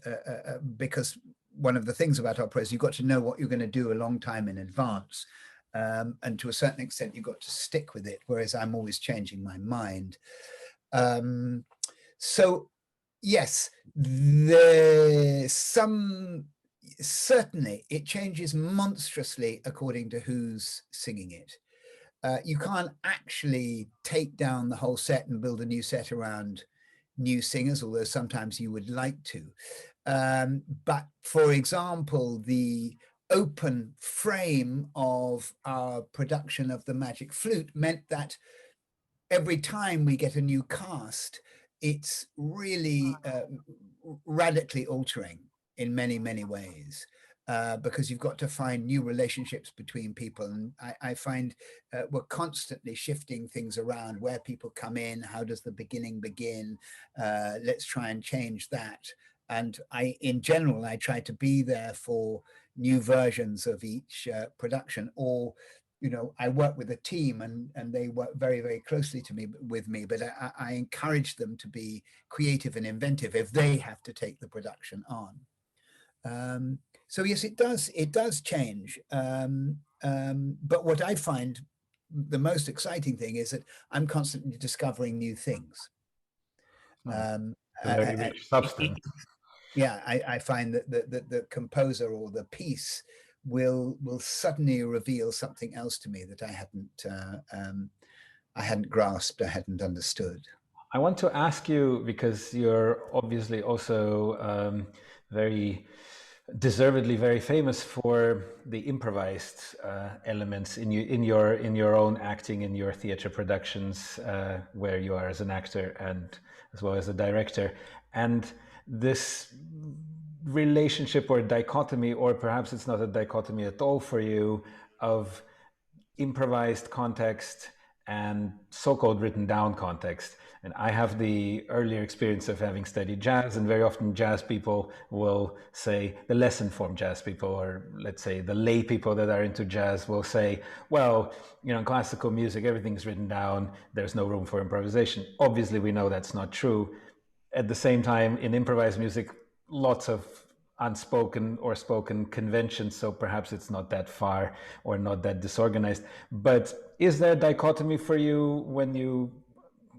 because one of the things about opera is you've got to know what you're going to do a long time in advance. And to a certain extent, you've got to stick with it, whereas I'm always changing my mind. So, yes, certainly it changes monstrously according to who's singing it. You can't actually take down the whole set and build a new set around new singers, although sometimes you would like to. But for example, the open frame of our production of The Magic Flute meant that every time we get a new cast, it's really radically altering in many, many ways. Because you've got to find new relationships between people. And I find we're constantly shifting things around, where people come in, how does the beginning begin? Let's try and change that. And in general, I try to be there for new versions of each production, or, I work with a team and they work very, very closely with me, but I encourage them to be creative and inventive if they have to take the production on. So yes, it does change. But what I find the most exciting thing is that I'm constantly discovering new things. A very rich substance. Yeah, I find that the composer or the piece will suddenly reveal something else to me that I hadn't grasped, I hadn't understood. I want to ask you, because you're obviously also very deservedly very famous for the improvised elements in your own acting, in your theater productions, where you are as an actor and as well as a director, and this relationship or dichotomy, or perhaps it's not a dichotomy at all for you, of improvised context and so-called written down context. And I have the earlier experience of having studied jazz, and very often jazz people will say, the less informed jazz people, or let's say the lay people that are into jazz, will say, well, you know, in classical music, everything's written down, there's no room for improvisation. Obviously, we know that's not true. At the same time, in improvised music, lots of unspoken or spoken conventions, so perhaps it's not that far or not that disorganized. But is there a dichotomy for you when you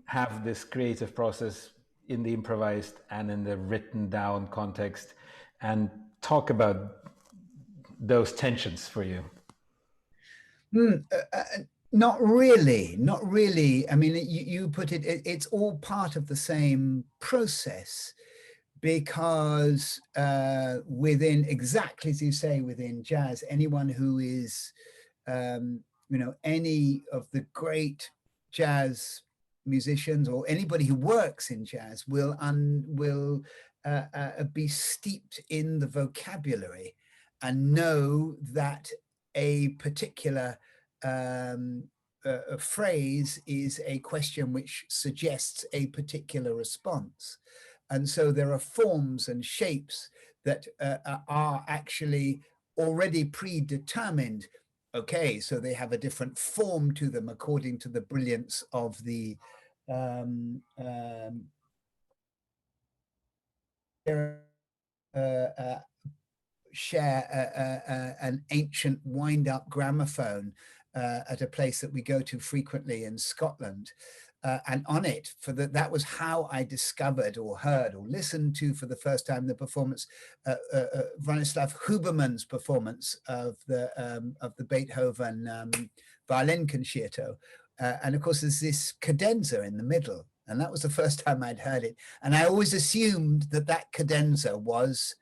have this creative process in the improvised and in the written down context, and talk about those tensions for you? Not really. I mean, you put it, it's all part of the same process, because within, exactly as you say, within jazz, anyone who is, you know, any of the great jazz musicians or anybody who works in jazz will be steeped in the vocabulary and know that a particular a phrase is a question which suggests a particular response. And so there are forms and shapes that are actually already predetermined. Okay, so they have a different form to them according to the brilliance of the share an ancient wind-up gramophone at a place that we go to frequently in Scotland. And on it, that was how I discovered or heard or listened to for the first time the performance, Bronislaw Huberman's performance of the Beethoven violin concerto. And of course, there's this cadenza in the middle. And that was the first time I'd heard it. And I always assumed that cadenza was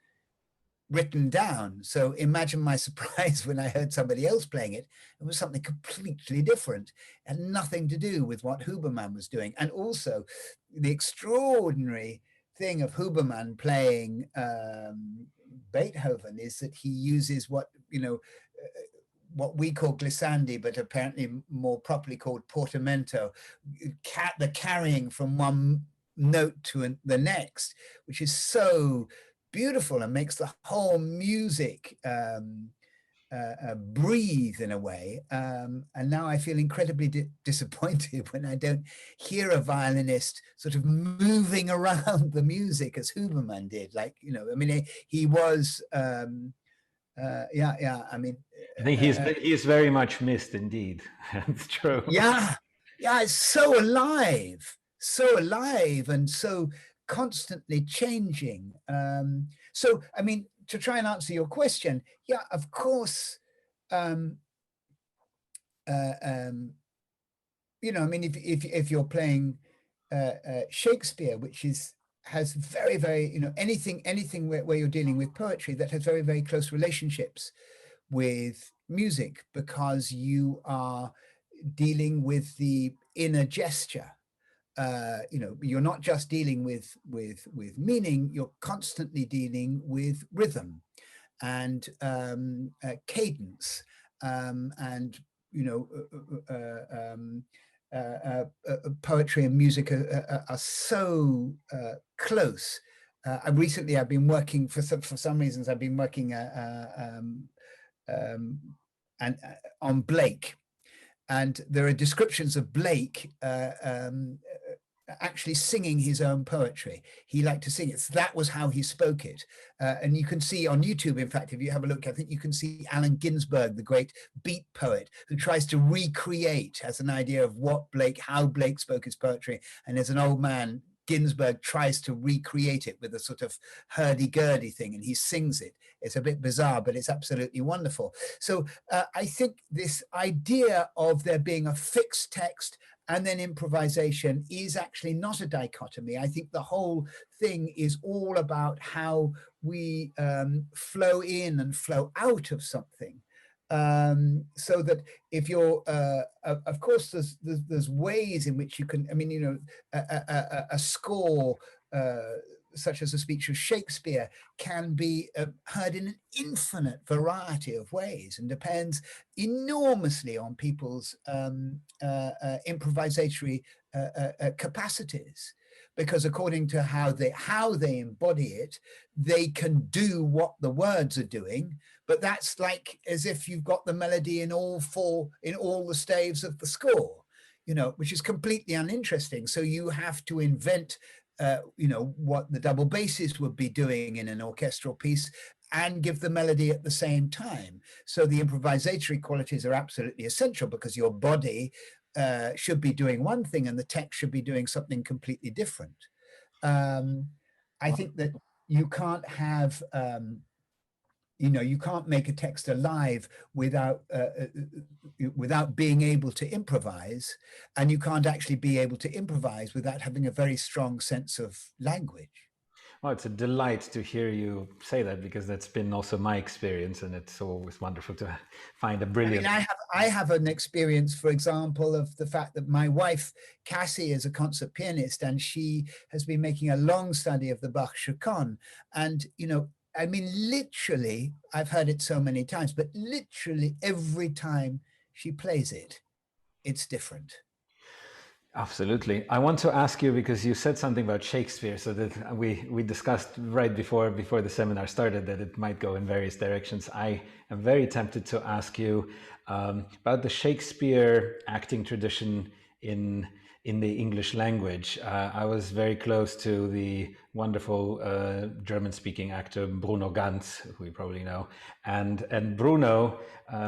written down. So imagine my surprise when I heard somebody else playing it. It was something completely different and nothing to do with what Huberman was doing. And also the extraordinary thing of Huberman playing Beethoven is that he uses what we call glissandi, but apparently more properly called portamento, the carrying from one note to the next, which is so beautiful and makes the whole music breathe in a way. And now I feel incredibly disappointed when I don't hear a violinist sort of moving around the music as Huberman did. Like, you know, I mean, he was, I mean, I think he's very much missed indeed. That's true. Yeah, it's so alive and so constantly changing. So, I mean, to try and answer your question, yeah, of course, you know, I mean, if you're playing Shakespeare, which has very, very, you know, anything where you're dealing with poetry that has very, very close relationships with music, because you are dealing with the inner gesture. You know, you're not just dealing with meaning, you're constantly dealing with rhythm and cadence, and, you know, poetry and music are so close. I've been working for some reasons. I've been working on Blake, and there are descriptions of Blake actually singing his own poetry. He liked to sing it. So that was how he spoke it. And you can see on YouTube, in fact, if you have a look, I think you can see Allen Ginsberg, the great beat poet, who tries to recreate, has an idea of how Blake spoke his poetry. And as an old man, Ginsberg tries to recreate it with a sort of hurdy-gurdy thing, and he sings it. It's a bit bizarre, but it's absolutely wonderful. So I think this idea of there being a fixed text and then improvisation is actually not a dichotomy. I think the whole thing is all about how we flow in and flow out of something. So that if you're, of course, there's ways in which you can, I mean, you know, a score such as a speech of Shakespeare can be heard in an infinite variety of ways and depends enormously on people's improvisatory capacities. Because according to how they embody it, they can do what the words are doing. But that's like as if you've got the melody in all the staves of the score, you know, which is completely uninteresting. So you have to invent, you know, what the double basses would be doing in an orchestral piece and give the melody at the same time. So the improvisatory qualities are absolutely essential because your body should be doing one thing and the text should be doing something completely different. I think that you can't have, you know, you can't make a text alive without being able to improvise, and you can't actually be able to improvise without having a very strong sense of language. Well, it's a delight to hear you say that because that's been also my experience, and it's always wonderful to find a brilliant. I mean, I have an experience, for example, of the fact that my wife Cassie is a concert pianist, and she has been making a long study of the Bach Chaconne, and you know, I mean, literally, I've heard it so many times, but literally every time she plays it, it's different. Absolutely. I want to ask you, because you said something about Shakespeare, so that we discussed right before the seminar started that it might go in various directions. I am very tempted to ask you about the Shakespeare acting tradition in the English language. I was very close to the wonderful German-speaking actor Bruno Ganz, who you probably know, and Bruno.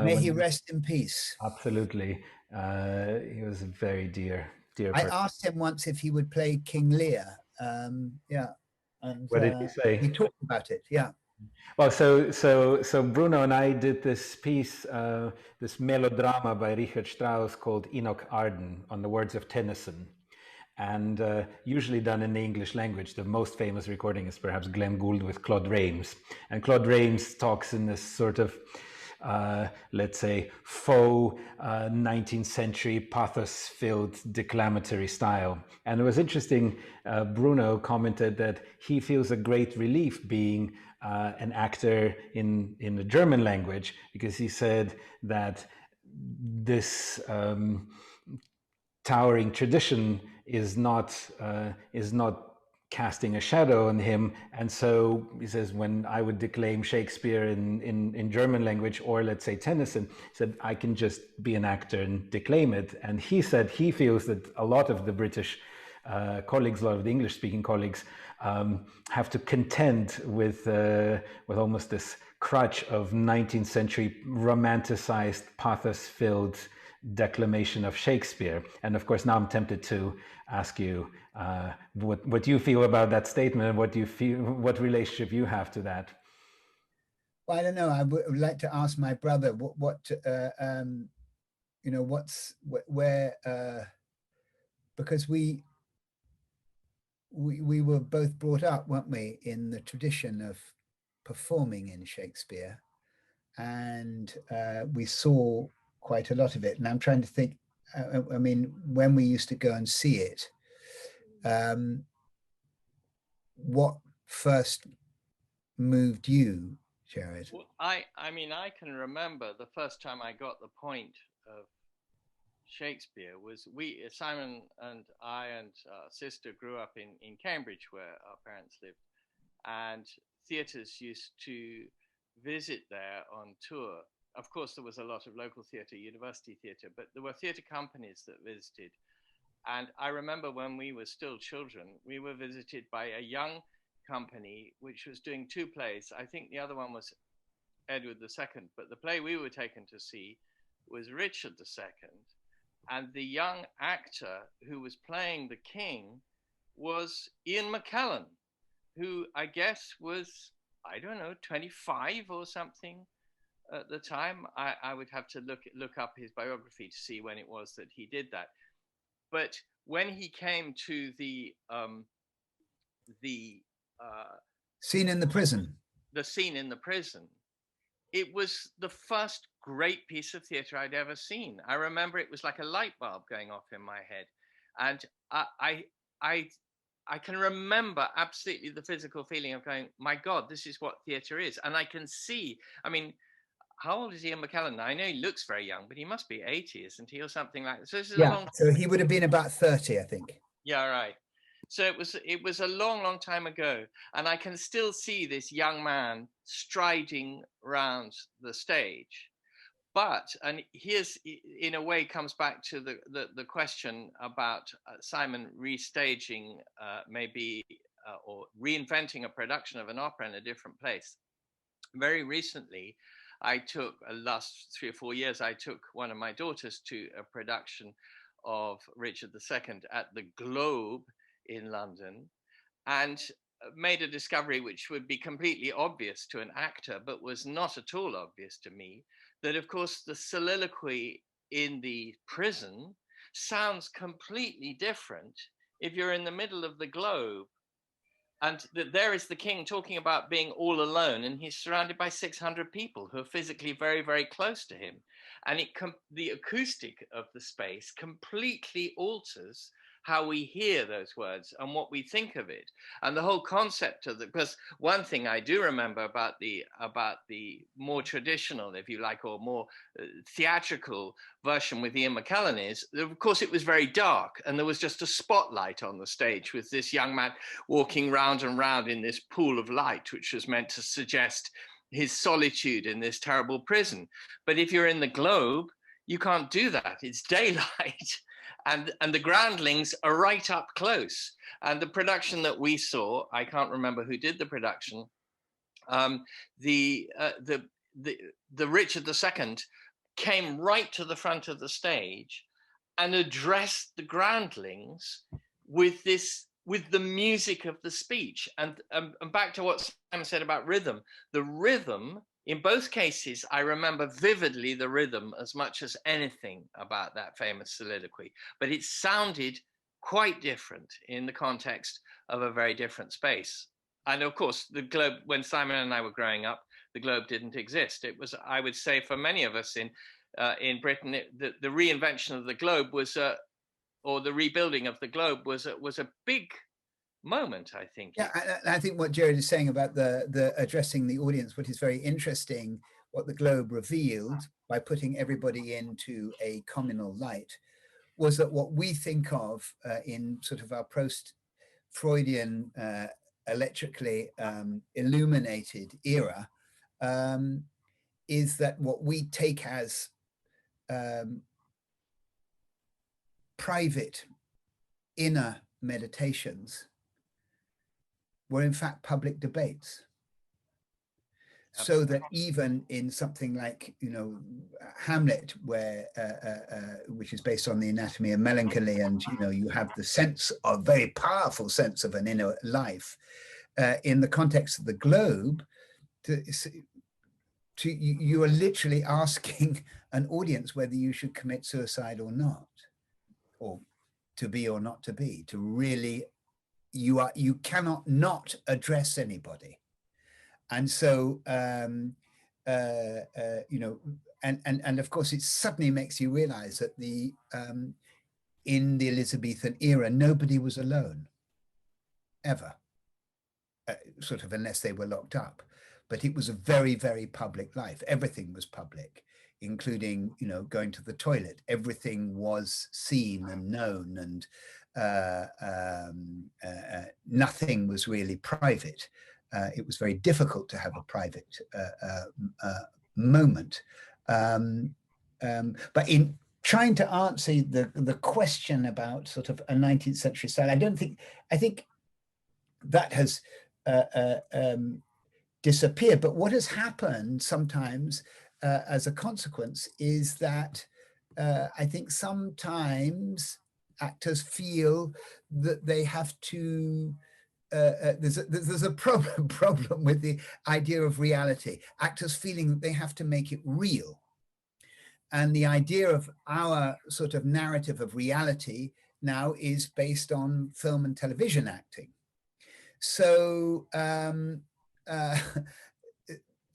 May he rest in peace. Absolutely, he was a very dear I asked him once if he would play King Lear. Yeah, and what did he say? We talked about it. Yeah. Well, so Bruno and I did this piece, this melodrama by Richard Strauss called Enoch Arden on the words of Tennyson, and usually done in the English language. The most famous recording is perhaps Glenn Gould with Claude Rains, and Claude Rains talks in this sort of let's say, faux 19th century pathos-filled declamatory style. And it was interesting, Bruno commented that he feels a great relief being an actor in the German language, because he said that this towering tradition is not casting a shadow on him. And so he says, when I would declaim Shakespeare in German language, or let's say Tennyson, he said, I can just be an actor and declaim it. And he said he feels that a lot of the British colleagues, a lot of the English-speaking colleagues, have to contend with almost this crutch of 19th century romanticized, pathos-filled declamation of Shakespeare. And of course, now I'm tempted to ask you what you feel about that statement, and what relationship you have to that. Well, I don't know. I would like to ask my brother what you know, where because we were both brought up, weren't we, in the tradition of performing in Shakespeare, and we saw quite a lot of it. And I'm trying to think, I mean, when we used to go and see it, what first moved you, Gerard? Well, I mean, I can remember the first time I got the point of Shakespeare was Simon and I and our sister grew up in Cambridge, where our parents lived, and theatres used to visit there on tour. Of course, there was a lot of local theatre, university theatre, but there were theatre companies that visited. And I remember when we were still children, we were visited by a young company which was doing two plays. I think the other one was Edward II, but the play we were taken to see was Richard II. And the young actor who was playing the king was Ian McKellen, who I guess was, I don't know, 25 or something at the time. I would have to look up his biography to see when it was that he did that. But when he came to the scene in the prison, it was the first great piece of theatre I'd ever seen. I remember it was like a light bulb going off in my head, and I can remember absolutely the physical feeling of going, my God, this is what theatre is. And I can see, I mean, how old is Ian McKellen now? I know he looks very young, but he must be 80, isn't he, or something like that. So this is so he would have been about 30, I think. Yeah, right. So it was a long time ago, and I can still see this young man striding around the stage. But, and here's, in a way, comes back to the question about Simon restaging maybe or reinventing a production of an opera in a different place. Very recently, I took, last 3 or 4 years, I took one of my daughters to a production of Richard II at the Globe in London, and made a discovery which would be completely obvious to an actor, but was not at all obvious to me, that of course the soliloquy in the prison sounds completely different if you're in the middle of the Globe, and there is the king talking about being all alone, and he's surrounded by 600 people who are physically very, very close to him. And the acoustic of the space completely alters how we hear those words and what we think of it. And the whole concept of because one thing I do remember about the more traditional, if you like, or more theatrical version with Ian McKellen is, of course, it was very dark, and there was just a spotlight on the stage with this young man walking round and round in this pool of light, which was meant to suggest his solitude in this terrible prison. But if you're in the Globe, you can't do that. It's daylight. And the groundlings are right up close. And the production that we saw, I can't remember who did the production, the Richard II came right to the front of the stage and addressed the groundlings with the music of the speech. And back to what Simon said about rhythm, the rhythm, in both cases, I remember vividly the rhythm as much as anything about that famous soliloquy, but it sounded quite different in the context of a very different space. And of course, the Globe, when Simon and I were growing up, the Globe didn't exist. It was, I would say, for many of us in Britain, the reinvention of the Globe was, or the rebuilding of the Globe was a big moment, I think. Yeah, I think what Gerard is saying about the addressing the audience, what is very interesting, what the Globe revealed by putting everybody into a communal light, was that what we think of in sort of our post-Freudian electrically illuminated era is that what we take as private inner meditations were in fact public debates. So that even in something like, you know, Hamlet, where which is based on the anatomy of melancholy, and you know, you have the sense of very powerful sense of an inner life, in the context of the Globe, you are literally asking an audience whether you should commit suicide or not, or to be or not to be. To really, you cannot not address anybody. And so, you know, and of course, it suddenly makes you realize that in the Elizabethan era, nobody was alone, ever, sort of, unless they were locked up. But it was a very, very public life. Everything was public, including, you know, going to the toilet. Everything was seen and known, and nothing was really private. It was very difficult to have a private moment. But trying to answer the question about sort of a 19th century style, I think that has disappeared. But what has happened sometimes as a consequence is that I think sometimes actors feel that they have to there's a problem with the idea of reality. Actors feeling that they have to make it real. And the idea of our sort of narrative of reality now is based on film and television acting. So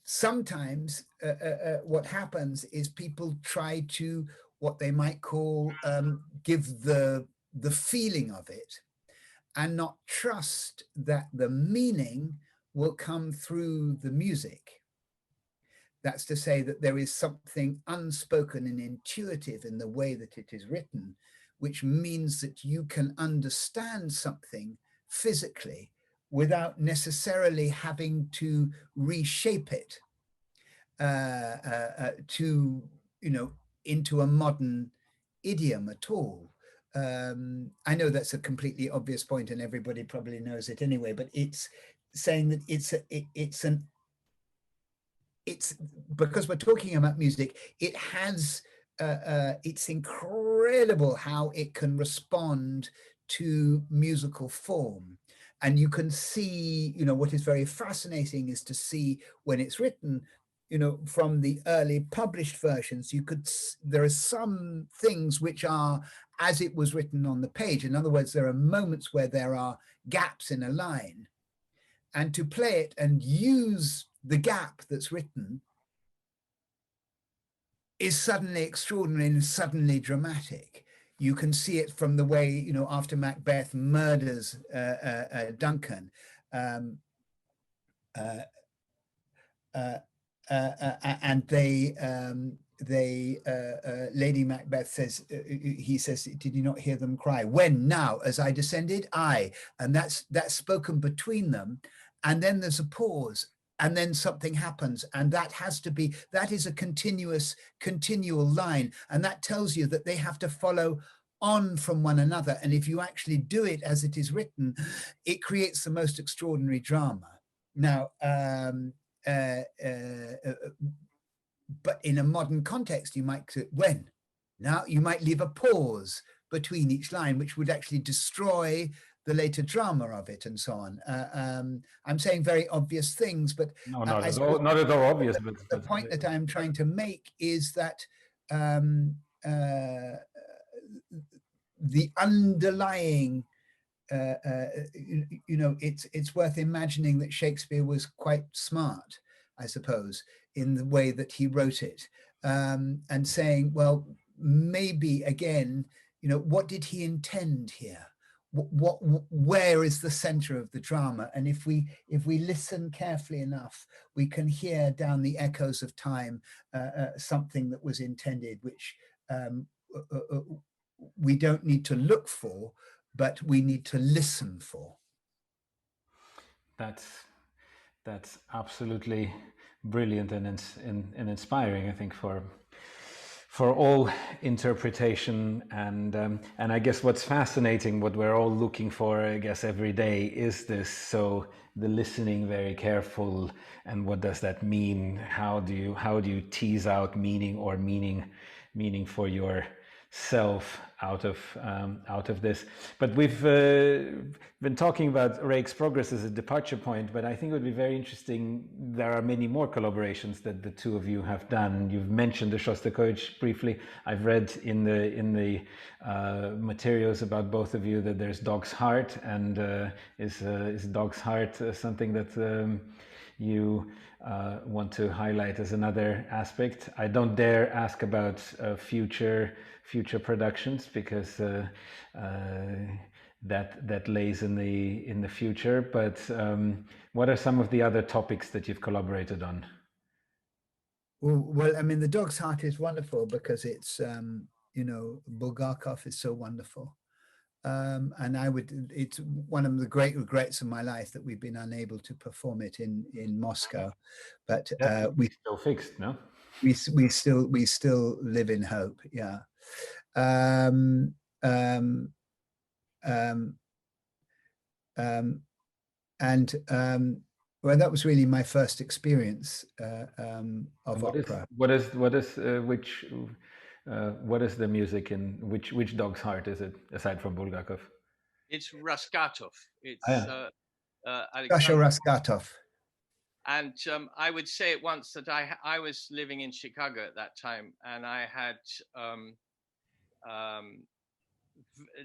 sometimes what happens is people try to, what they might call, give the feeling of it, and not trust that the meaning will come through the music. That's to say that there is something unspoken and intuitive in the way that it is written, which means that you can understand something physically without necessarily having to reshape it to, you know, into a modern idiom at all. I know that's a completely obvious point and everybody probably knows it anyway, but it's saying that it's because we're talking about music, it has, it's incredible how it can respond to musical form. And you can see, you know, what is very fascinating is to see when it's written, you know, from the early published versions, there are some things which are as it was written on the page. In other words, there are moments where there are gaps in a line, and to play it and use the gap that's written is suddenly extraordinary and suddenly dramatic. You can see it from the way, you know, after Macbeth murders Duncan, and Lady Macbeth says, he says, did you not hear them cry? When? Now, as I descended, I. And that's spoken between them. And then there's a pause, and then something happens. And that has to be, that is a continual line. And that tells you that they have to follow on from one another. And if you actually do it as it is written, it creates the most extraordinary drama. Now, but in a modern context, you might say, when? Now, you might leave a pause between each line, which would actually destroy the later drama of it, and so on. I'm saying very obvious things, but no, not at all obvious. But the point that I'm trying to make is that the underlying, you know, it's worth imagining that Shakespeare was quite smart, I suppose, in the way that he wrote it, and saying, well, maybe again, you know, what did he intend here? Where is the center of the drama? And if we listen carefully enough, we can hear down the echoes of time something that was intended, which we don't need to look for, but we need to listen for. That's absolutely brilliant and inspiring, I think, for all interpretation. And I guess what's fascinating, what we're all looking for, I guess, every day is this. So the listening very careful, and what does that mean? How do you tease out meaning or meaning for yourself out of this? But we've been talking about Rake's progress as a departure point, but I think it would be very interesting. There are many more collaborations that the two of you have done. You've mentioned the Shostakovich briefly. I've read in the materials about both of you that there's Dog's Heart, and is Dog's Heart something that you want to highlight as another aspect? I don't dare ask about future productions, because that lays in the future. But what are some of the other topics that you've collaborated on? Well, I mean, the Dog's Heart is wonderful because it's you know, Bulgakov is so wonderful. And it's one of the great regrets of my life that we've been unable to perform it in Moscow, but we still fixed, no? We still live in hope. Yeah. Um, um, um, well, that was really my first experience of opera. What is the music in which dog's heart is it, aside from Bulgakov? It's Raskatov. It's Yeah. Sasha Alexander. Raskatov. And I would say at once that I was living in Chicago at that time, and I had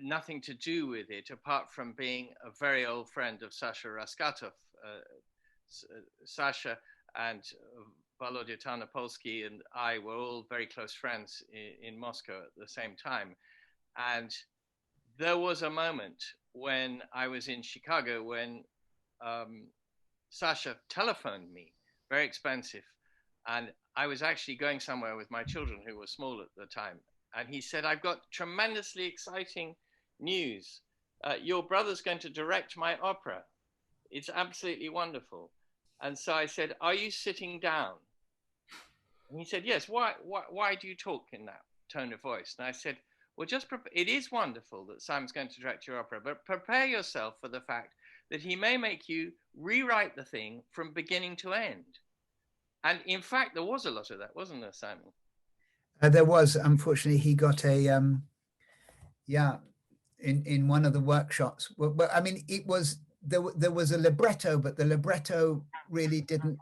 nothing to do with it apart from being a very old friend of Sasha Raskatov. Sasha and Volodya Tarnopolsky and I were all very close friends in Moscow at the same time. And there was a moment when I was in Chicago when Sasha telephoned me, very expensive. And I was actually going somewhere with my children who were small at the time. And he said, I've got tremendously exciting news. Your brother's going to direct my opera. It's absolutely wonderful. And so I said, are you sitting down? And he said, yes. Why do you talk in that tone of voice? And I said, well, it is wonderful that Simon's going to direct your opera, but prepare yourself for the fact that he may make you rewrite the thing from beginning to end. And in fact, there was a lot of that, wasn't there, Simon? There was. Unfortunately, he got a in one of the workshops. Well, I mean, it was there was a libretto, but the libretto really didn't.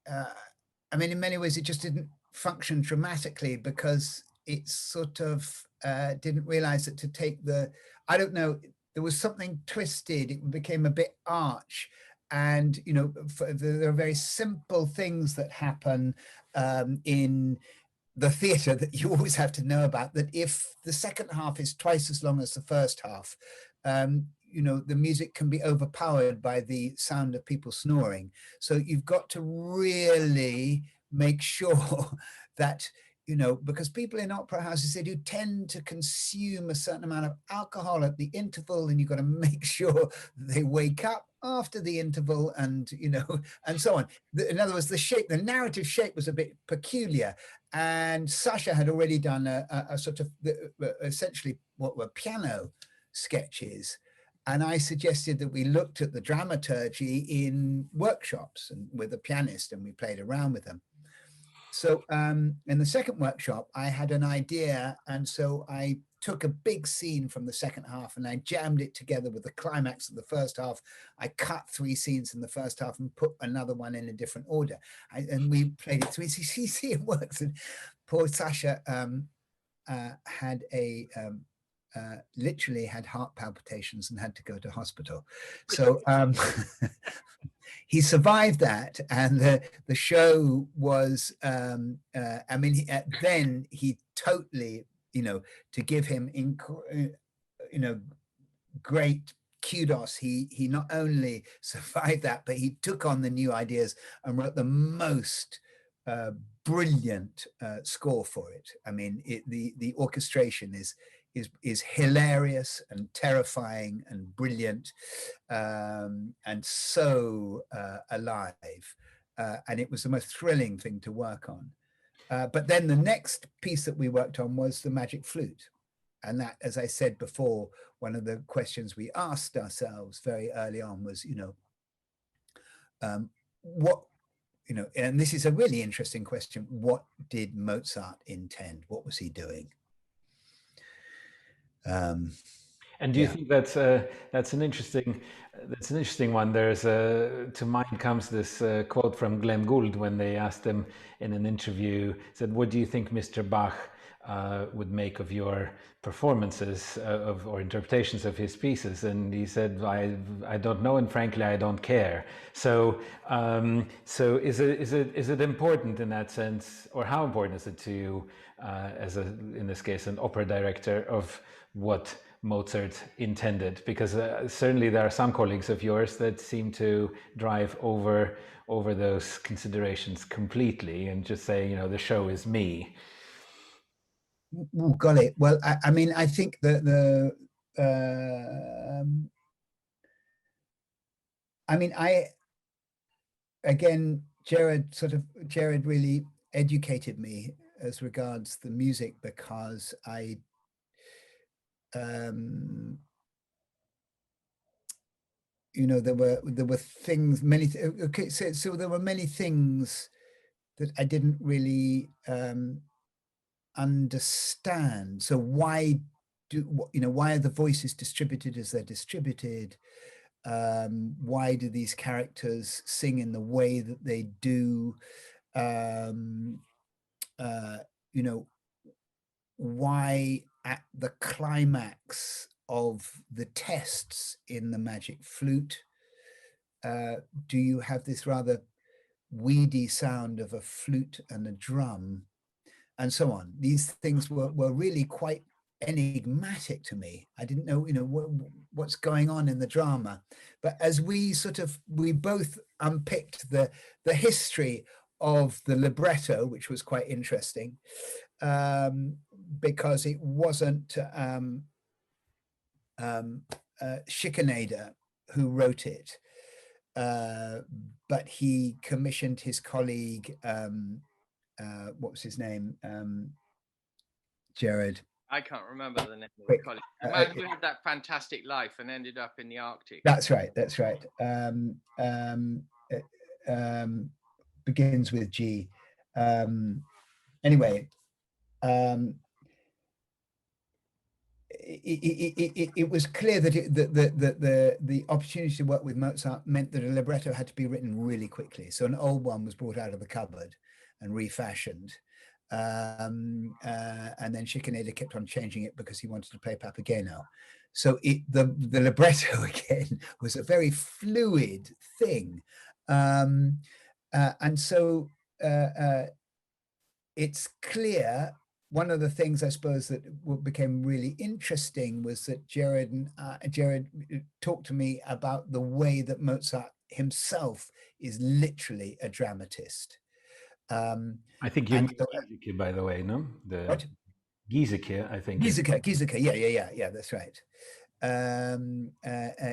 I mean, in many ways, it just didn't function dramatically because it sort of didn't realize that to take the, I don't know, there was something twisted. It became a bit arch. And, you know, there are very simple things that happen in the theatre that you always have to know about, that if the second half is twice as long as the first half, you know, the music can be overpowered by the sound of people snoring. So you've got to really make sure that, you know, because people in opera houses, they do tend to consume a certain amount of alcohol at the interval, and you've got to make sure they wake up after the interval, and, you know, and so on. In other words, the narrative shape was a bit peculiar. And Sasha had already done a sort of essentially what were piano sketches. And I suggested that we looked at the dramaturgy in workshops and with a pianist, and we played around with them. So in the second workshop, I had an idea. And so I took a big scene from the second half and I jammed it together with the climax of the first half. I cut 3 scenes in the first half and put another one in a different order. And we played it. So see, it works. And poor Sasha had a... literally had heart palpitations and had to go to hospital. So he survived that, and the show was, I mean, then he totally, you know, to give him, you know, great kudos. He not only survived that, but he took on the new ideas and wrote the most brilliant score for it. I mean, the orchestration is hilarious and terrifying and brilliant, and so alive. And it was the most thrilling thing to work on. But then the next piece that we worked on was the magic flute. And that, as I said before, one of the questions we asked ourselves very early on was, you know, what, you know, and this is a really interesting question. What did Mozart intend? What was he doing? And do you think that's an interesting one? There's to mind comes this quote from Glenn Gould when they asked him in an interview, said, "What do you think Mr. Bach would make of your performances or interpretations of his pieces?" And he said, "I don't know, and frankly, I don't care." So is it important in that sense, or how important is it to you in this case, an opera director, of what Mozart intended? Because certainly there are some colleagues of yours that seem to drive over those considerations completely and just say, you know, the show is me. Oh, got it. Well, I mean, I think that I mean, again, Gerard really educated me as regards the music, because I you know, there were things, okay, so there were many things that I didn't really understand. So why why are the voices distributed as they're distributed? Why do these characters sing in the way that they do? You know, why at the climax of the tests in the Magic Flute do you have this rather weedy sound of a flute and a drum, and so on? These things were really quite enigmatic to me. I didn't know, what's going on in the drama. But as we both unpicked the history of the libretto, which was quite interesting, because it wasn't Schikaneder who wrote it, but he commissioned his colleague, what was his name? Gerard. I can't remember the name of the colleague. The man who had that fantastic life and ended up in the Arctic. That's right. Begins with G. Anyway, it was clear that the opportunity to work with Mozart meant that a libretto had to be written really quickly. So an old one was brought out of the cupboard and refashioned. And then Schikaneder kept on changing it because he wanted to play Papageno. So the libretto again was a very fluid thing. And so it's clear, one of the things I suppose that became really interesting was that Gerard talked to me about the way that Mozart himself is literally a dramatist. I think you mean Giesecke, by the way, no? What? Giesecke, I think. Giesecke, yeah, that's right.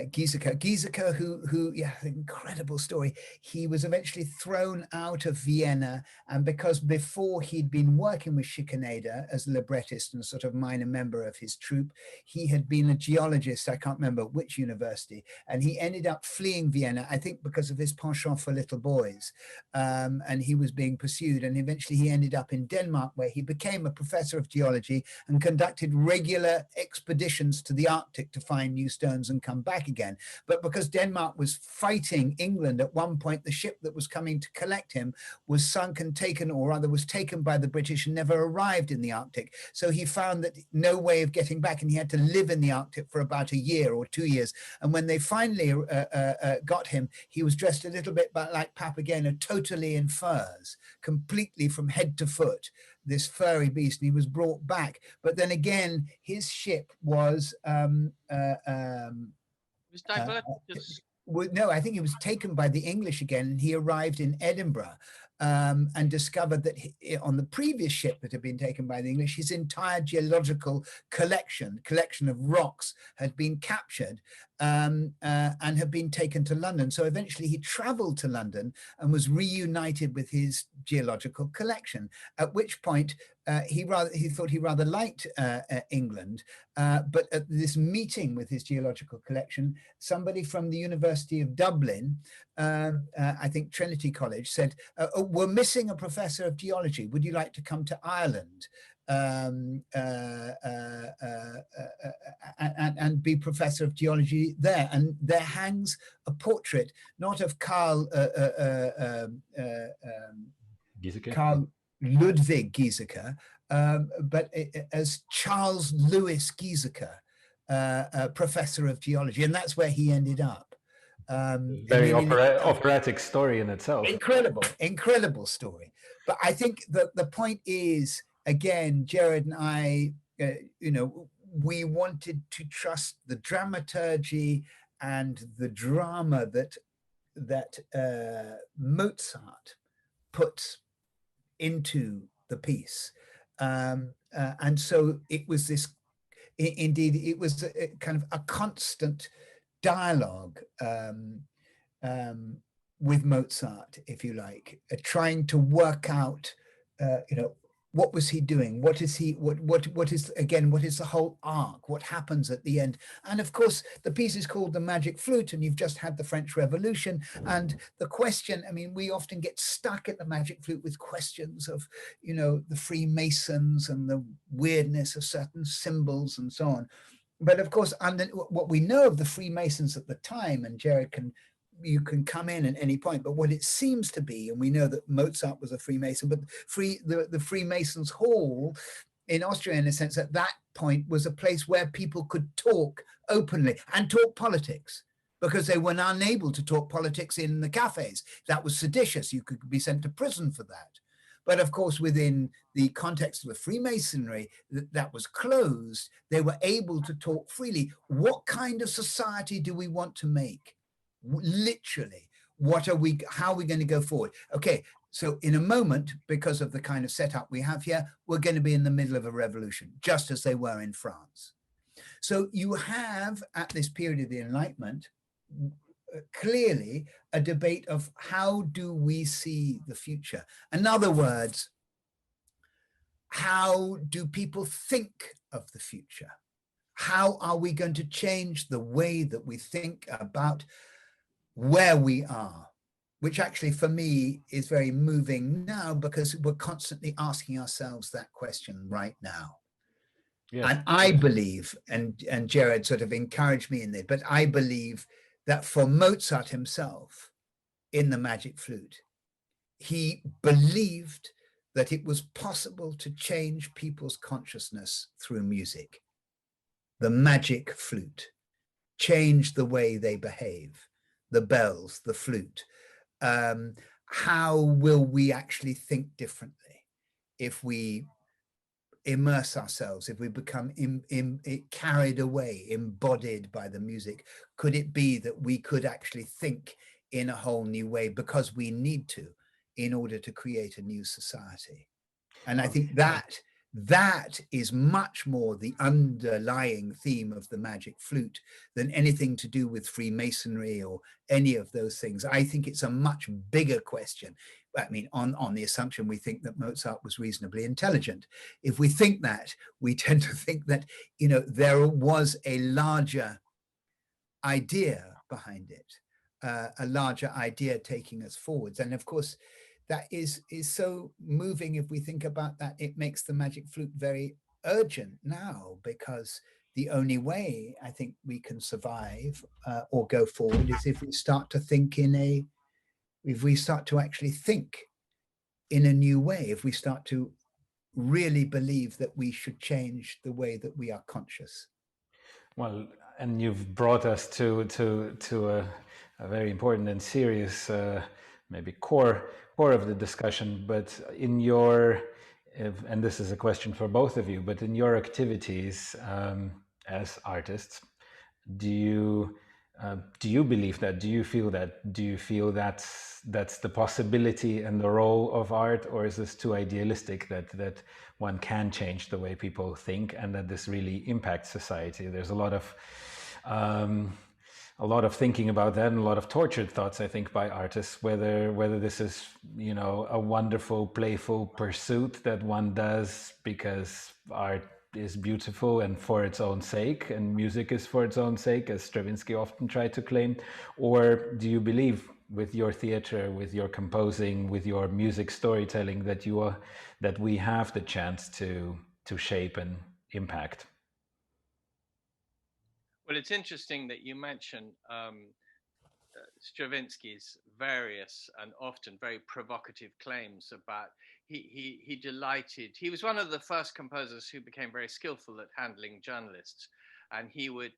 Giesecke, who, incredible story. He was eventually thrown out of Vienna, and because before he'd been working with Schikaneder as a librettist and sort of minor member of his troupe, he had been a geologist, I can't remember which university, and he ended up fleeing Vienna, I think because of his penchant for little boys, and he was being pursued, and eventually he ended up in Denmark, where he became a professor of geology and conducted regular expeditions to the Arctic to find new stones and come back again. But because Denmark was fighting England at one point, the ship that was coming to collect him was sunk and taken, or rather was taken by the British and never arrived in the Arctic. So he found that no way of getting back, and he had to live in the Arctic for about a year or 2 years. And when they finally got him, he was dressed a little bit like Papageno, totally in furs, completely from head to foot, this furry beast, and he was brought back. But then again, his ship was no, I think he was taken by the English again, and he arrived in Edinburgh and discovered that on the previous ship that had been taken by the English, his entire geological collection of rocks had been captured and had been taken to London. So eventually he traveled to London and was reunited with his geological collection, at which point he thought he rather liked England, but at this meeting with his geological collection, somebody from the University of Dublin, I think Trinity College, said, we're missing a professor of geology. Would you like to come to Ireland and be professor of geology there? And there hangs a portrait, not of Carl Ludwig Giesecke, but as Charles Louis Giesecke, professor of geology, and that's where he ended up. Very operatic story in itself. Incredible story. But I think that the point is, again, Gerard and I, we wanted to trust the dramaturgy and the drama that Mozart puts into the piece. And so it was this, indeed, it was a kind of a constant dialogue with Mozart, if you like, trying to work out, what was he doing? What is he, what is, again, what is the whole arc? What happens at the end? And of course, the piece is called The Magic Flute, and you've just had the French Revolution. And the question, I mean, we often get stuck at the Magic Flute with questions of, you know, the Freemasons and the weirdness of certain symbols and so on. But of course, what we know of the Freemasons at the time, and Gerard you can come in at any point, but what it seems to be, and we know that Mozart was a Freemason, but the Freemasons Hall in Austria, in a sense, at that point was a place where people could talk openly and talk politics, because they were unable to talk politics in the cafes. That was seditious. You could be sent to prison for that. But of course, within the context of the Freemasonry, that was closed. They were able to talk freely. What kind of society do we want to make? Literally, how are we going to go forward? Okay, so in a moment, because of the kind of setup we have here, we're going to be in the middle of a revolution, just as they were in France. So you have, at this period of the Enlightenment, clearly a debate of how do we see the future? In other words, how do people think of the future? How are we going to change the way that we think about where we are? Which actually for me is very moving now, because we're constantly asking ourselves that question right now. Yeah. And I believe, and Gerard sort of encouraged me in this, but I believe that for Mozart himself in The Magic Flute, he believed that it was possible to change people's consciousness through music. The magic flute changed the way they behave. The bells, the flute. How will we actually think differently if we immerse ourselves, if we become carried away, embodied by the music? Could it be that we could actually think in a whole new way, because we need to, in order to create a new society? And I think that is much more the underlying theme of The Magic Flute than anything to do with Freemasonry or any of those things. I think it's a much bigger question. I mean, on the assumption we think that Mozart was reasonably intelligent. If we think that, we tend to think that, you know, there was a larger idea behind it, a larger idea taking us forwards. And of course, that is so moving. If we think about that, it makes The Magic Flute very urgent now, because the only way I think we can survive or go forward is if we start to think if we start to actually think in a new way, if we start to really believe that we should change the way that we are conscious. Well, and you've brought us to a very important and serious maybe core of the discussion, but in your, and this is a question for both of you, but in your activities as artists, do you believe that? Do you feel that? Do you feel that's the possibility and the role of art, or is this too idealistic that one can change the way people think and that this really impacts society? There's a lot of thinking about that, and a lot of tortured thoughts, I think, by artists, whether this is, you know, a wonderful, playful pursuit that one does because art is beautiful and for its own sake, and music is for its own sake, as Stravinsky often tried to claim, or do you believe with your theater, with your composing, with your music storytelling, that we have the chance to shape and impact? Well, it's interesting that you mention Stravinsky's various and often very provocative claims about he was one of the first composers who became very skillful at handling journalists, and he would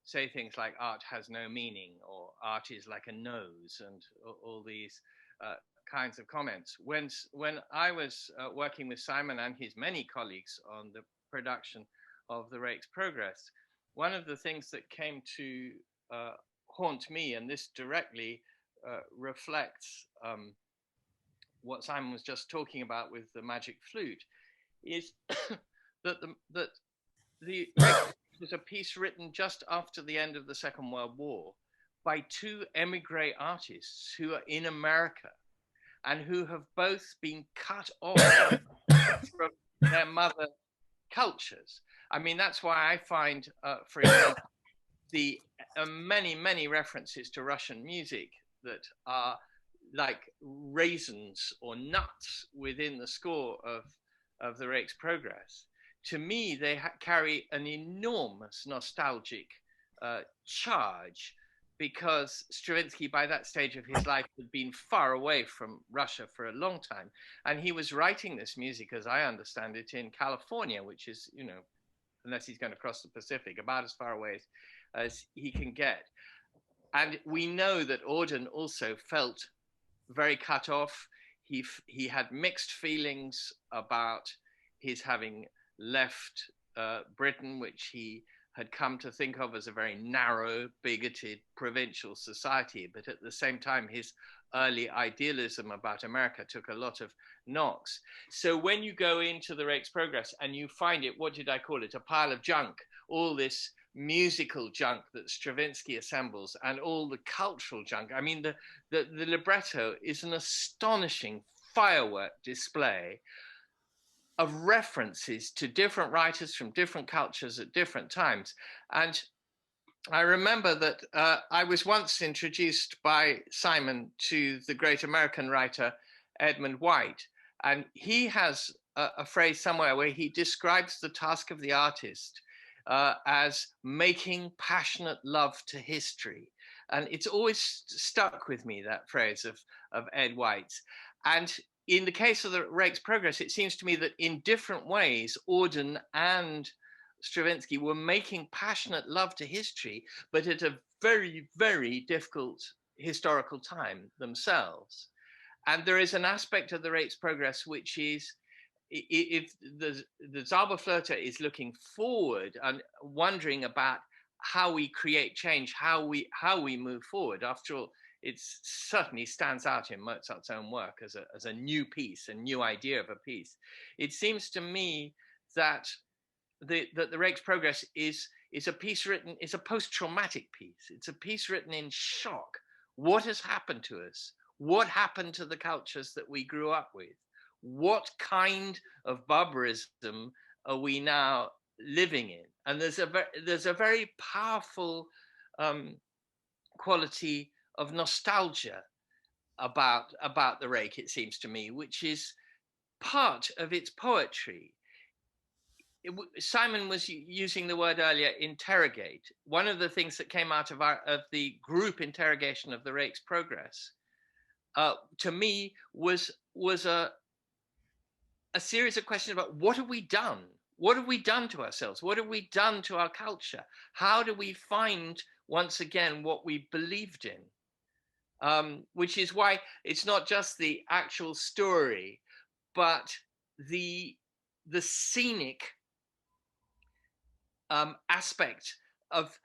say things like art has no meaning, or art is like a nose, and all these kinds of comments. When I was working with Simon and his many colleagues on the production of the Rake's Progress, one of the things that came to haunt me, and this directly reflects what Simon was just talking about with the Magic Flute, is that the was a piece written just after the end of the Second World War by two emigre artists who are in America and who have both been cut off from their mother cultures. I mean, that's why I find, for example, the many references to Russian music that are like raisins or nuts within the score of the Rake's Progress. To me, they carry an enormous nostalgic charge, because Stravinsky, by that stage of his life, had been far away from Russia for a long time. And he was writing this music, as I understand it, in California, which is, you know, unless he's going to cross the Pacific, about as far away as he can get. And we know that Auden also felt very cut off. He had mixed feelings about his having left Britain, which he had come to think of as a very narrow, bigoted, provincial society. But at the same time, his early idealism about America took a lot of knocks. So when you go into the Rake's Progress and you find it, what did I call it? A pile of junk, all this musical junk that Stravinsky assembles and all the cultural junk. I mean, the libretto is an astonishing firework display of references to different writers from different cultures at different times. And I remember that I was once introduced by Simon to the great American writer Edmund White, and he has a phrase somewhere where he describes the task of the artist as making passionate love to history. And it's always stuck with me, that phrase of Ed White's. And in the case of the Rake's Progress, it seems to me that in different ways, Auden and Stravinsky were making passionate love to history, but at a very, very difficult historical time themselves. And there is an aspect of the Rake's Progress which is, if the Zauberflöte is looking forward and wondering about how we create change, how we move forward. After all, it certainly stands out in Mozart's own work as a new piece, a new idea of a piece. It seems to me that the Rake's Progress is a piece written, it's a post-traumatic piece. It's a piece written in shock. What has happened to us? What happened to the cultures that we grew up with? What kind of barbarism are we now living in? And there's a very powerful quality of nostalgia about the Rake, it seems to me, which is part of its poetry. Simon was using the word earlier, interrogate. One of the things that came out of the group interrogation of the Rake's Progress, to me, was a series of questions about what have we done? What have we done to ourselves? What have we done to our culture? How do we find once again what we believed in? Which is why it's not just the actual story, but the scenic aspect of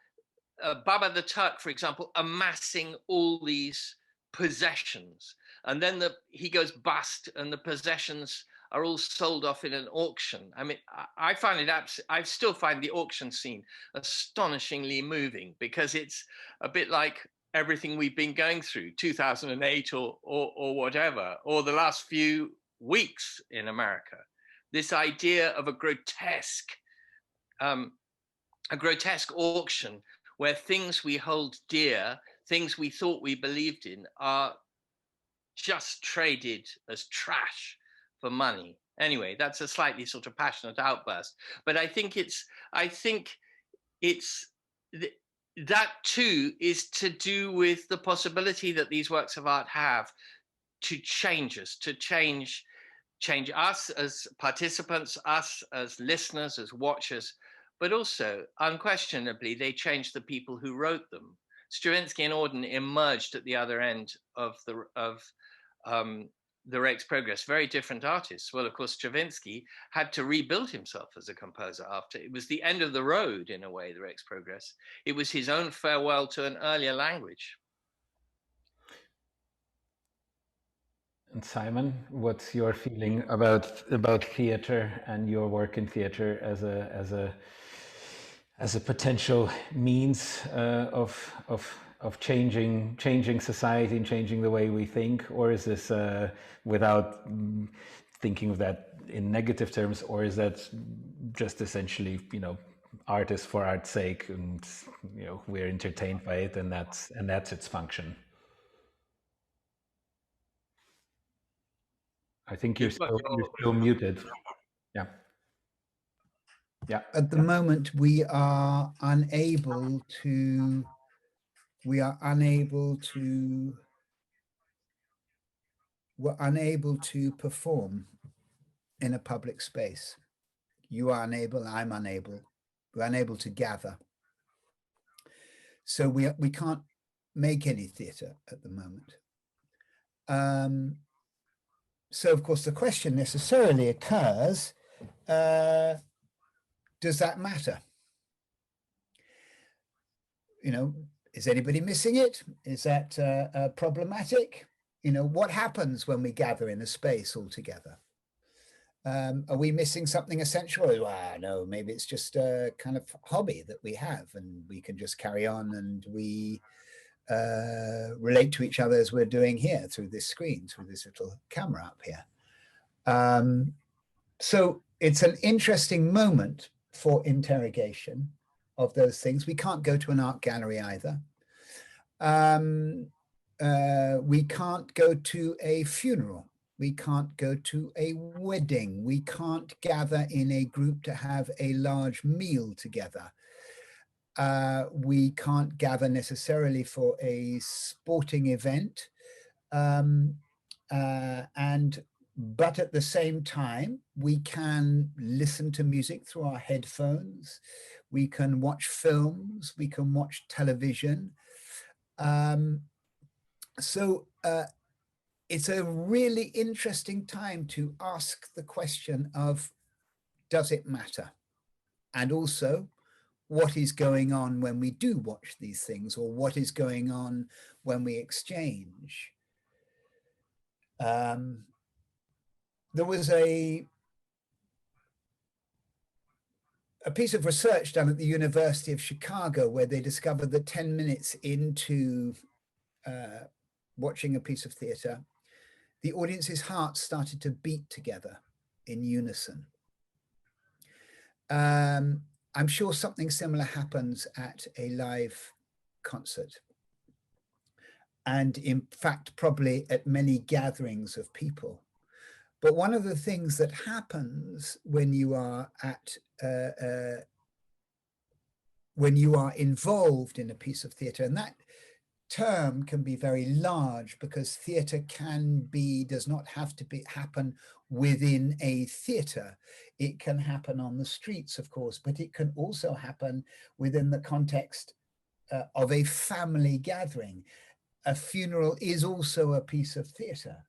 Baba the Turk, for example, amassing all these possessions, and then he goes bust, and the possessions are all sold off in an auction. I mean, I find it I still find the auction scene astonishingly moving, because it's a bit like everything we've been going through, 2008 or whatever, or the last few weeks in America. This idea of a grotesque auction where things we hold dear, things we thought we believed in, are just traded as trash for money. Anyway, that's a slightly sort of passionate outburst, but I think that too is to do with the possibility that these works of art have to change us, to change us as participants, us as listeners, as watchers, but also unquestionably they change the people who wrote them. Stravinsky and Auden emerged at the other end of the Rake's Progress, very different artists. Well, of course, Stravinsky had to rebuild himself as a composer after. It was the end of the road, in a way, the Rake's Progress. It was his own farewell to an earlier language. And Simon, what's your feeling about theater and your work in theater as a potential means of changing society and changing the way we think? Or is this, without thinking of that in negative terms, or is that just essentially, you know, art is for art's sake, and you know, we're entertained by it, and that's its function? I think you're still muted. Yeah. Yeah. At the moment, we are unable to we're unable to perform in a public space. You are unable, I'm unable, we're unable to gather. So we can't make any theatre at the moment. So of course the question necessarily occurs, does that matter? You know, is anybody missing it? Is that problematic? You know, what happens when we gather in a space all together? Are we missing something essential? Well, no, maybe it's just a kind of hobby that we have, and we can just carry on, and we relate to each other as we're doing here through this screen, through this little camera up here. So it's an interesting moment for interrogation of those things. We can't go to an art gallery either. We can't go to a funeral. We can't go to a wedding. We can't gather in a group to have a large meal together. We can't gather necessarily for a sporting event. But at the same time, we can listen to music through our headphones. We can watch films. We can watch television. It's a really interesting time to ask the question of, does it matter? And also, what is going on when we do watch these things, or what is going on when we exchange? There was a piece of research done at the University of Chicago where they discovered that 10 minutes into watching a piece of theatre, the audience's hearts started to beat together in unison. I'm sure something similar happens at a live concert. And in fact, probably at many gatherings of people. But one of the things that happens when you are involved in a piece of theatre, and that term can be very large because theatre does not have to happen within a theatre. It can happen on the streets, of course, but it can also happen within the context of a family gathering. A funeral is also a piece of theatre.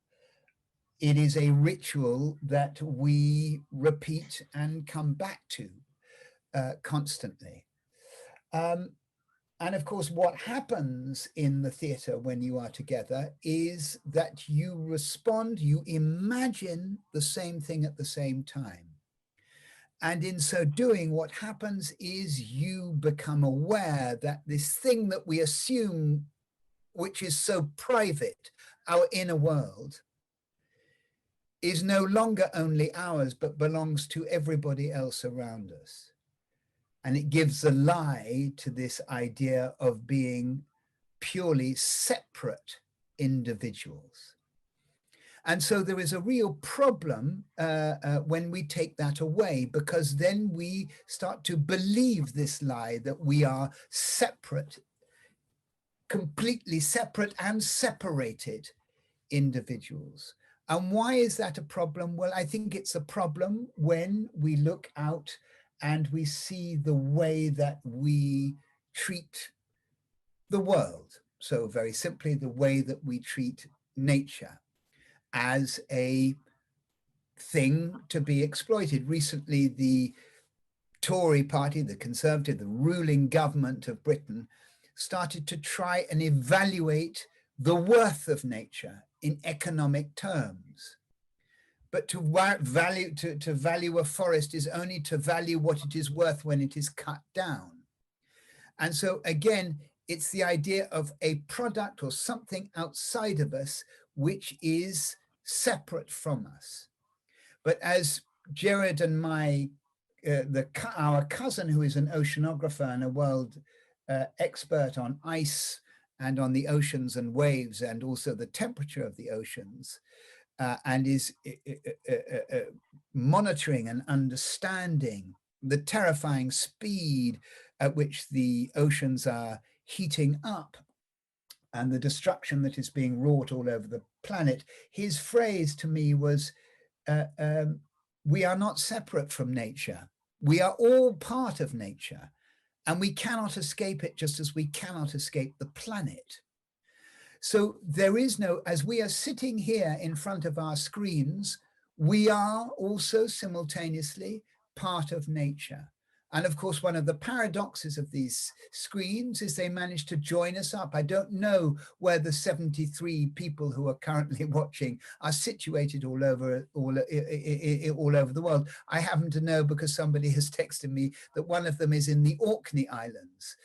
It is a ritual that we repeat and come back to constantly. And of course, what happens in the theatre when you are together is that you respond, you imagine the same thing at the same time. And in so doing, what happens is you become aware that this thing that we assume, which is so private, our inner world, is no longer only ours, but belongs to everybody else around us. And it gives a lie to this idea of being purely separate individuals. And so there is a real problem when we take that away, because then we start to believe this lie that we are separate, completely separate and separated individuals. And why is that a problem? Well, I think it's a problem when we look out and we see the way that we treat the world. So very simply, the way that we treat nature as a thing to be exploited. Recently, the Tory party, the Conservative, the ruling government of Britain, started to try and evaluate the worth of nature in economic terms. But to value a forest is only to value what it is worth when it is cut down. And so again, it's the idea of a product or something outside of us which is separate from us. But as Gerard and our cousin, who is an oceanographer and a world expert on ice and on the oceans and waves, and also the temperature of the oceans, and is monitoring and understanding the terrifying speed at which the oceans are heating up and the destruction that is being wrought all over the planet. His phrase to me was, we are not separate from nature. We are all part of nature, and we cannot escape it, just as we cannot escape the planet. So there is no, as we are sitting here in front of our screens, we are also simultaneously part of nature. And of course, one of the paradoxes of these screens is they manage to join us up. I don't know where the 73 people who are currently watching are situated all over the world. I happen to know because somebody has texted me that one of them is in the Orkney Islands,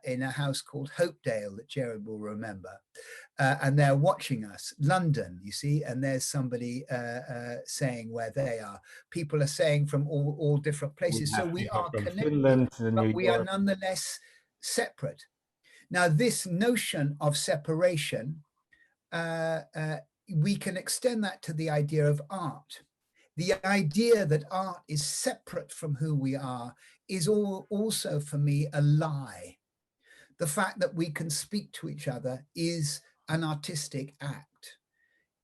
in a house called Hopedale that Gerard will remember. And they're watching us. London, you see, and there's somebody saying where they are. People are saying from all different places. So we are connected, Finland, but we are nonetheless separate. Now, this notion of separation, we can extend that to the idea of art. The idea that art is separate from who we are is also, for me, a lie. The fact that we can speak to each other is an artistic act.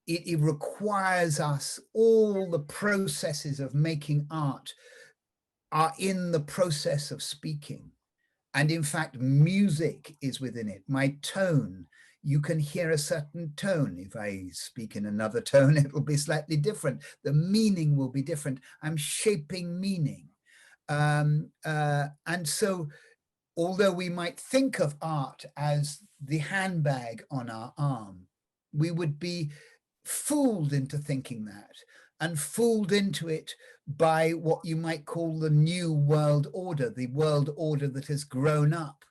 It requires us, all the processes of making art are in the process of speaking. And in fact, music is within it. My tone, you can hear a certain tone. If I speak in another tone, it will be slightly different. The meaning will be different. I'm shaping meaning. And so, although we might think of art as the handbag on our arm, we would be fooled into thinking that, and fooled into it by what you might call the new world order, the world order that has grown up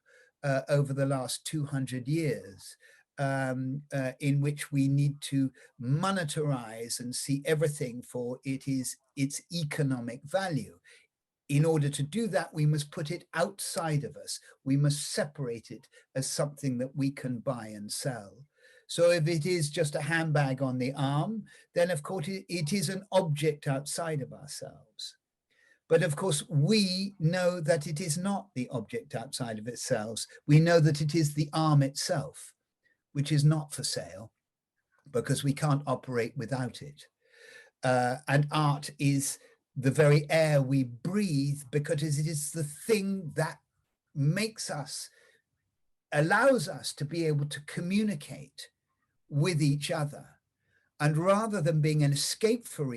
over the last 200 years, in which we need to monetize and see everything for its economic value. In order to do that, we must put it outside of us. We must separate it as something that we can buy and sell. So if it is just a handbag on the arm, then of course it is an object outside of ourselves. But of course, we know that it is not the object outside of itself. We know that it is the arm itself, which is not for sale, because we can't operate without it. And art is the very air we breathe, because it is the thing that makes us, allows us to be able to communicate with each other. And rather than being an escape from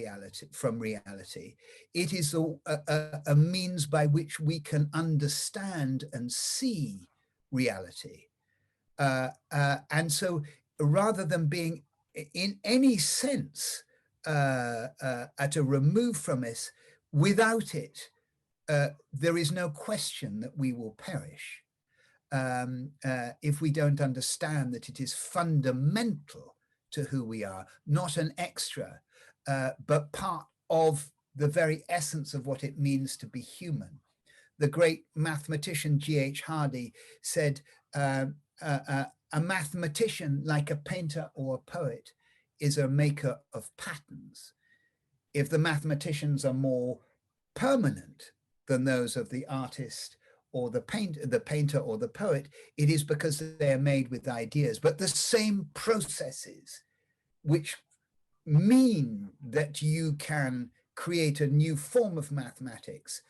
reality, it is a means by which we can understand and see reality. And so rather than being in any sense at a remove from us, without it, there is no question that we will perish if we don't understand that it is fundamental to who we are, not an extra, but part of the very essence of what it means to be human. The great mathematician G.H. Hardy said, a mathematician, like a painter or a poet, is a maker of patterns. If the mathematicians are more permanent than those of the artist or the painter or the poet, it is because they are made with ideas. But the same processes which mean that you can create a new form of mathematics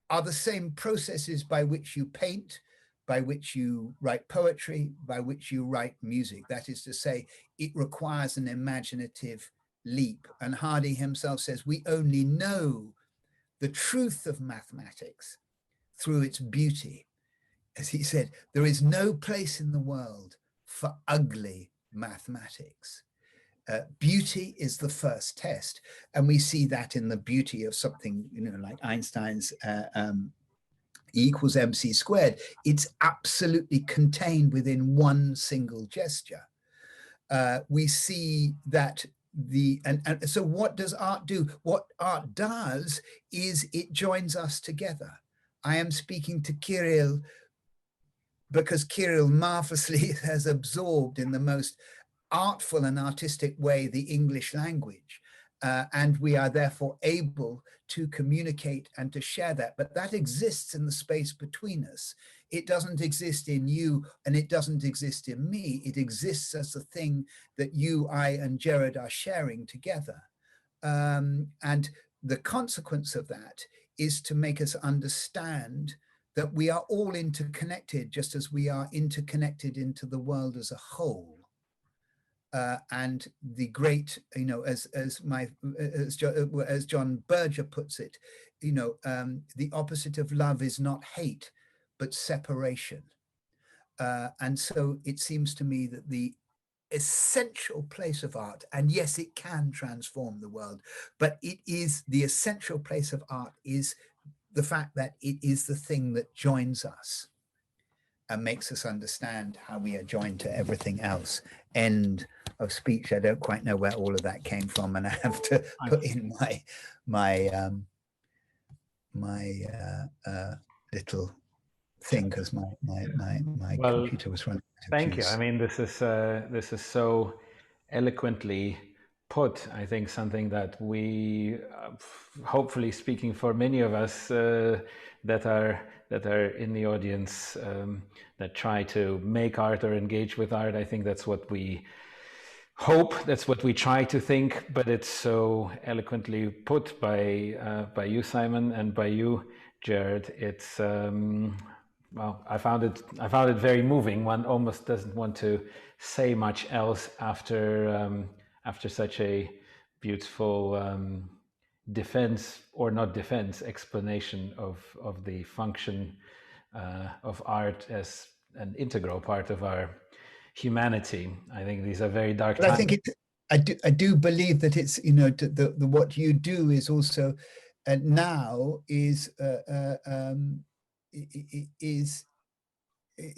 are the same processes by which you paint, by which you write poetry, by which you write music. That is to say, it requires an imaginative leap. And Hardy himself says, we only know the truth of mathematics through its beauty. As he said, there is no place in the world for ugly mathematics. Beauty is the first test. And we see that in the beauty of something, like Einstein's E equals mc squared. It's absolutely contained within one single gesture. We see that so what does art do? What art does is it joins us together. I am speaking to Kirill because Kirill marvelously has absorbed in the most artful and artistic way the English language. And we are therefore able to communicate and to share that. But that exists in the space between us. It doesn't exist in you and it doesn't exist in me. It exists as a thing that you, I, and Gerard are sharing together. And the consequence of that is to make us understand that we are all interconnected, just as we are interconnected into the world as a whole. And the great, as John Berger puts it, the opposite of love is not hate, but separation. And so it seems to me that the essential place of art, and yes, it can transform the world, but it is the essential place of art is the fact that it is the thing that joins us and makes us understand how we are joined to everything else. End of speech. I don't quite know where all of that came from, and I have to put in my little thing because my computer was running out of thank juice. you. I mean, this is so eloquently put. I think something that we, hopefully speaking for many of us that are in the audience, that try to make art or engage with art, I think that's what we hope, that's what we try to think, but it's so eloquently put by you, Simon, and by you, Gerard. It's well, I found it very moving. One almost doesn't want to say much else after such a beautiful defense, or not defense, explanation of the function of art as an integral part of our humanity. I think these are very dark times. I think I do believe that it's the what you do is also now is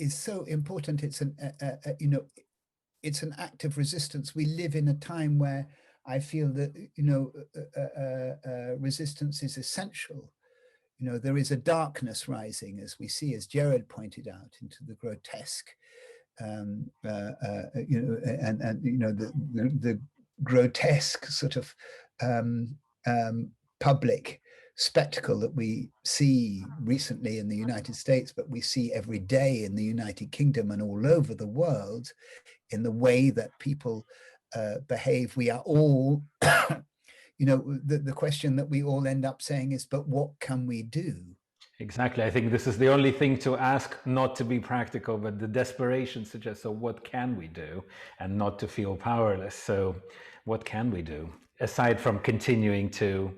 so important. It's an it's an act of resistance. We live in a time where I feel that resistance is essential. There is a darkness rising, as we see, as Gerard pointed out, into the grotesque. The grotesque sort of public spectacle that we see recently in the United States, but we see every day in the United Kingdom and all over the world, in the way that people behave. We are all, the question that we all end up saying is, but what can we do? Exactly. I think this is the only thing to ask, not to be practical, but the desperation suggests, so what can we do? And not to feel powerless. So what can we do? Aside from continuing to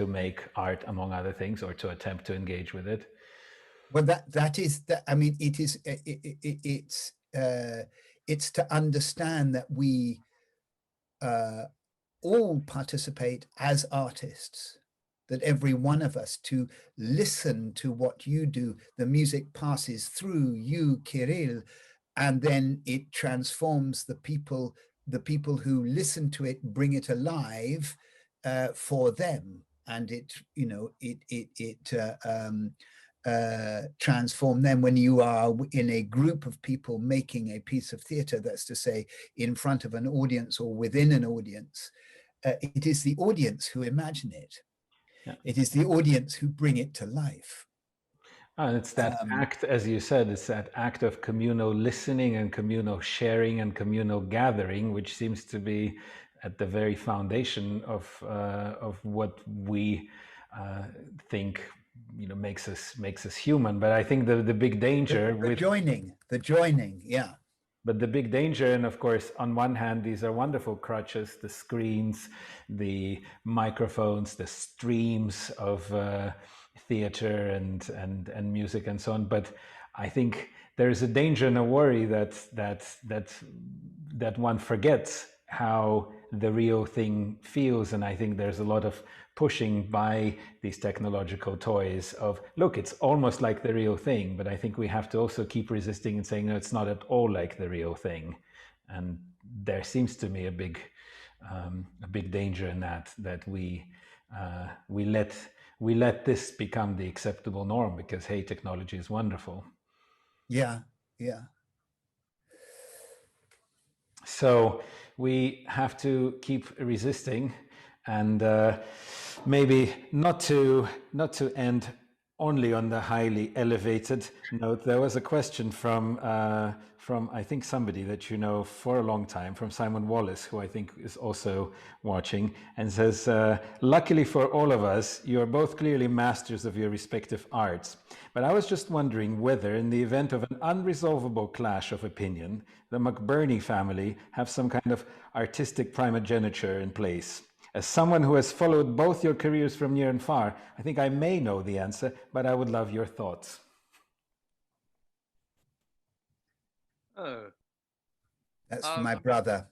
make art, among other things, or to attempt to engage with it? Well, that is, I mean, it's to understand that we all participate as artists, that every one of us, to listen to what you do, the music passes through you, Kirill, and then it transforms the people who listen to it, bring it alive for them, and it transform them. When you are in a group of people making a piece of theater, that's to say in front of an audience or within an audience, it is the audience who imagine it. Yeah. It is the audience who bring it to life. And it's that act, as you said, it's that act of communal listening and communal sharing and communal gathering, which seems to be at the very foundation of what we think makes us human. But I think the big danger the joining, yeah. But the big danger, and of course, on one hand, these are wonderful crutches, the screens, the microphones, the streams of theater and music and so on. But I think there is a danger and a worry that one forgets how the real thing feels. And I think there's a lot of pushing by these technological toys of, look, it's almost like the real thing, but I think we have to also keep resisting and saying, no, it's not at all like the real thing. And there seems to me a big a big danger in that we let this become the acceptable norm because, hey, technology is wonderful. Yeah, yeah. So we have to keep resisting, and maybe not to end only on the highly elevated note. There was a question from I think somebody that you know for a long time, from Simon Wallace, who I think is also watching, and says, luckily for all of us, you are both clearly masters of your respective arts. But I was just wondering whether, in the event of an unresolvable clash of opinion, the McBurney family have some kind of artistic primogeniture in place. As someone who has followed both your careers from near and far, I think I may know the answer, but I would love your thoughts. Oh. That's for my brother.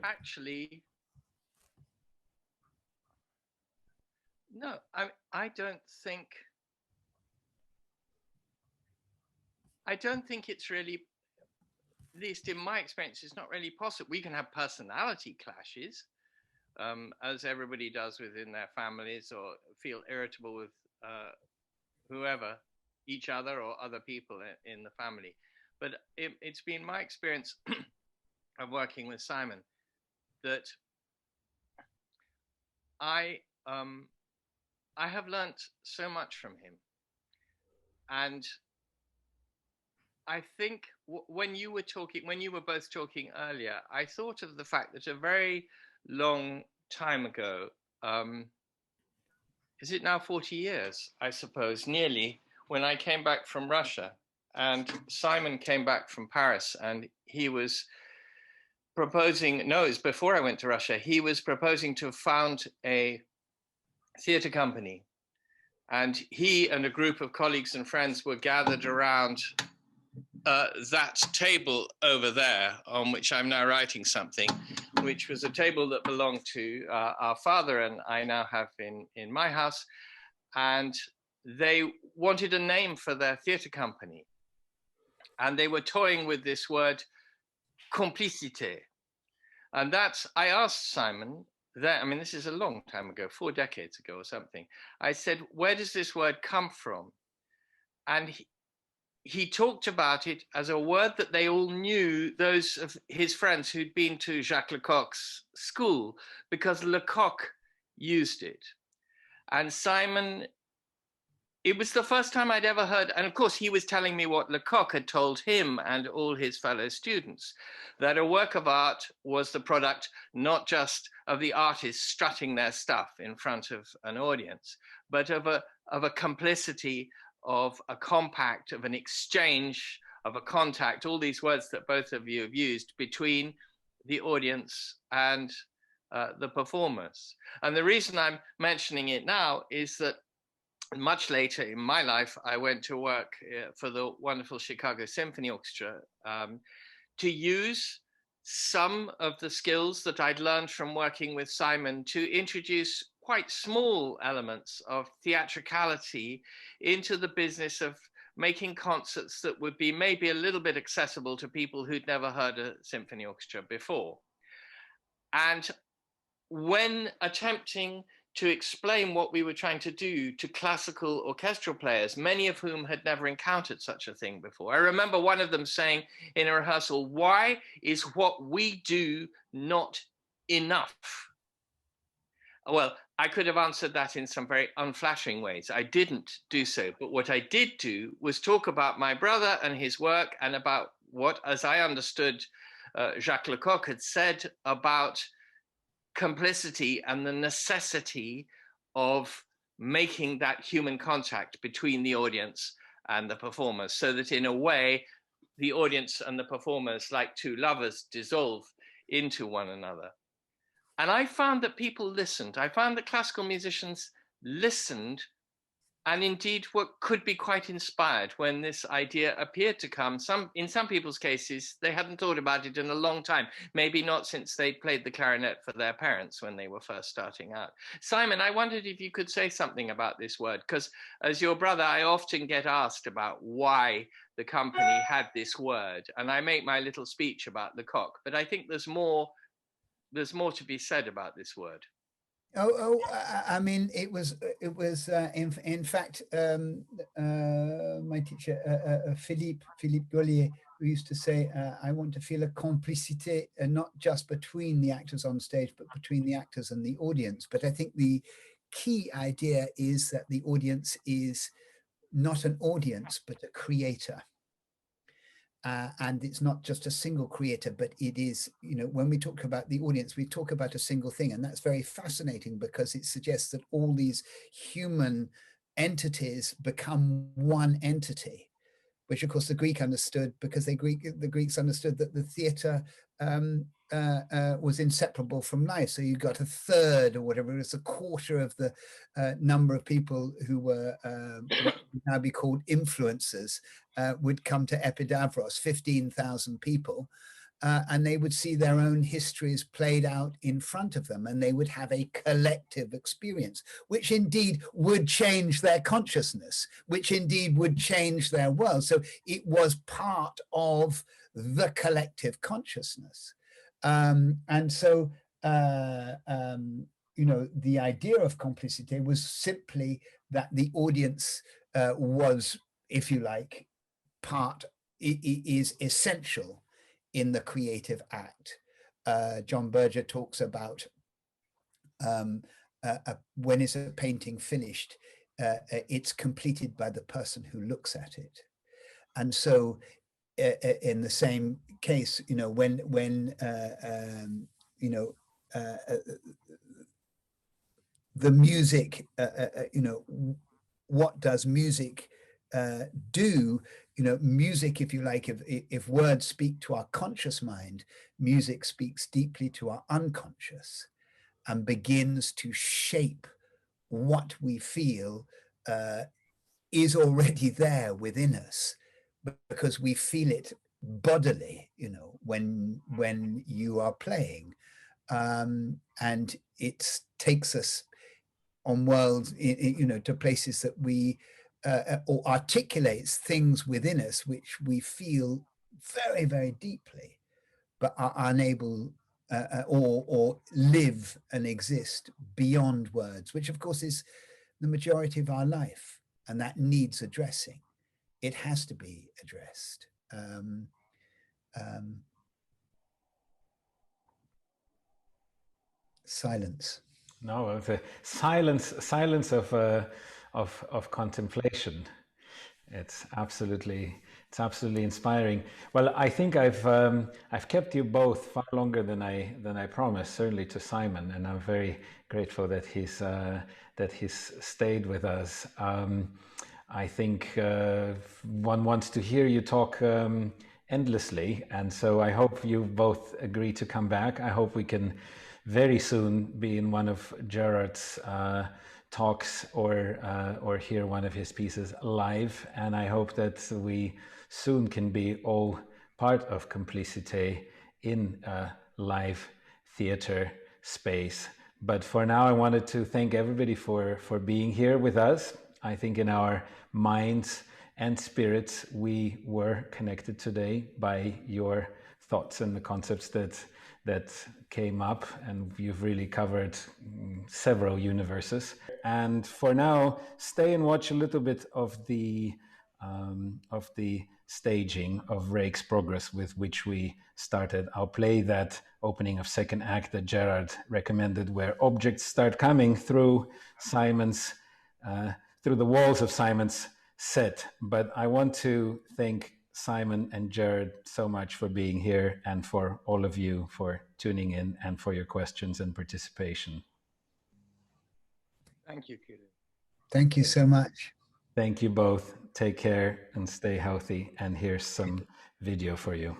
Actually, no, I don't think it's really, at least in my experience, it's not really possible. We can have personality clashes, as everybody does within their families, or feel irritable with whoever, each other or other people in the family. But it's been my experience of working with Simon that I have learnt so much from him. And I think when you were both talking earlier, I thought of the fact that a very long time ago, is it now 40 years, I suppose, nearly, when I came back from Russia, and Simon came back from Paris, and he was proposing, no, it's before I went to Russia, he was proposing to found a theatre company. And he and a group of colleagues and friends were gathered around that table over there, on which I'm now writing something, which was a table that belonged to our father and I now have in my house. And they wanted a name for their theatre company. And they were toying with this word, Complicité. And I asked Simon, this is a long time ago, 4 decades ago or something. I said, where does this word come from? And he talked about it as a word that they all knew, those of his friends who'd been to Jacques Lecoq's school, because Lecoq used it. And Simon, it was the first time I'd ever heard, and of course he was telling me what Lecoq had told him and all his fellow students, that a work of art was the product not just of the artists strutting their stuff in front of an audience, but of a complicity, of a compact, of an exchange, of a contact, all these words that both of you have used, between the audience and the performers. And the reason I'm mentioning it now is that much later in my life, I went to work for the wonderful Chicago Symphony Orchestra to use some of the skills that I'd learned from working with Simon to introduce quite small elements of theatricality into the business of making concerts that would be maybe a little bit accessible to people who'd never heard a symphony orchestra before. And when attempting to explain what we were trying to do to classical orchestral players, many of whom had never encountered such a thing before, I remember one of them saying in a rehearsal, why is what we do not enough? Well, I could have answered that in some very unflattering ways. I didn't do so. But what I did do was talk about my brother and his work, and about what, as I understood, Jacques Lecoq had said about complicity and the necessity of making that human contact between the audience and the performers, so that in a way, the audience and the performers, like two lovers, dissolve into one another. And I found that people listened. I found that classical musicians listened, and indeed could be quite inspired when this idea appeared to come. In some people's cases, they hadn't thought about it in a long time, maybe not since they'd played the clarinet for their parents when they were first starting out. Simon, I wondered if you could say something about this word, because as your brother, I often get asked about why the company had this word, and I make my little speech about the cock, but I think there's more to be said about this word. I mean, it was in fact, my teacher, Philippe Gollier, who used to say, I want to feel a complicité, not just between the actors on stage, but between the actors and the audience. But I think the key idea is that the audience is not an audience, but a creator. And it's not just a single creator, but it is, you know, when we talk about the audience, we talk about a single thing. And that's very fascinating because it suggests that all these human entities become one entity, which of course the Greek understood, because the Greeks understood that the theater was inseparable from life. So you got a third or whatever, it was a quarter of the number of people who were what would now be called influencers would come to Epidavros, 15,000 people. And they would see their own histories played out in front of them, and they would have a collective experience, which indeed would change their consciousness, which indeed would change their world. So it was part of the collective consciousness. And so, you know, the idea of complicité was simply that the audience was, if you like, is essential in the creative act. John Berger talks about when is a painting finished, it's completed by the person who looks at it. And so in the same case, you know, when you know, the music, you know, what does music do? You know, music, if you like, if words speak to our conscious mind, music speaks deeply to our unconscious and begins to shape what we feel is already there within us, because we feel it bodily, you know, when you are playing. And it takes us on worlds, you know, to places that we, or articulates things within us which we feel very, very deeply, but are unable or live and exist beyond words, which of course is the majority of our life, and that needs addressing. It has to be addressed. Silence. No, the silence of contemplation. It's absolutely inspiring. Well, I think I've kept you both far longer than I promised, certainly to Simon, and I'm very grateful that he's stayed with us. I think one wants to hear you talk endlessly, and so I hope you both agree to come back. I hope we can very soon be in one of Gerard's talks or hear one of his pieces live, and I hope that we soon can be all part of Complicité in a live theater space. But for now, I wanted to thank everybody for being here with us. I think in our minds and spirits, we were connected today by your thoughts and the concepts that came up, and you've really covered several universes. And for now, stay and watch a little bit of the staging of Rake's Progress, with which we started. I'll play that opening of second act that Gerard recommended, where objects start coming through Simon's through the walls of Simon's set. But I want to thank Simon and Gerard so much for being here, and for all of you for tuning in and for your questions and participation. Thank you, Kirill. Thank you so much. Thank you both. Take care and stay healthy. And here's some video for you.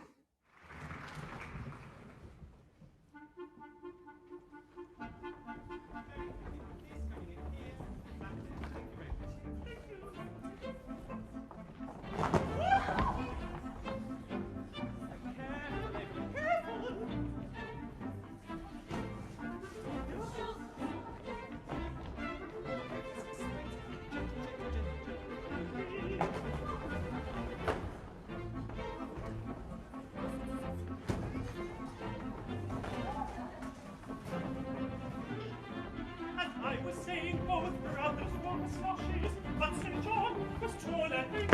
slashes, but St. John was taller than me.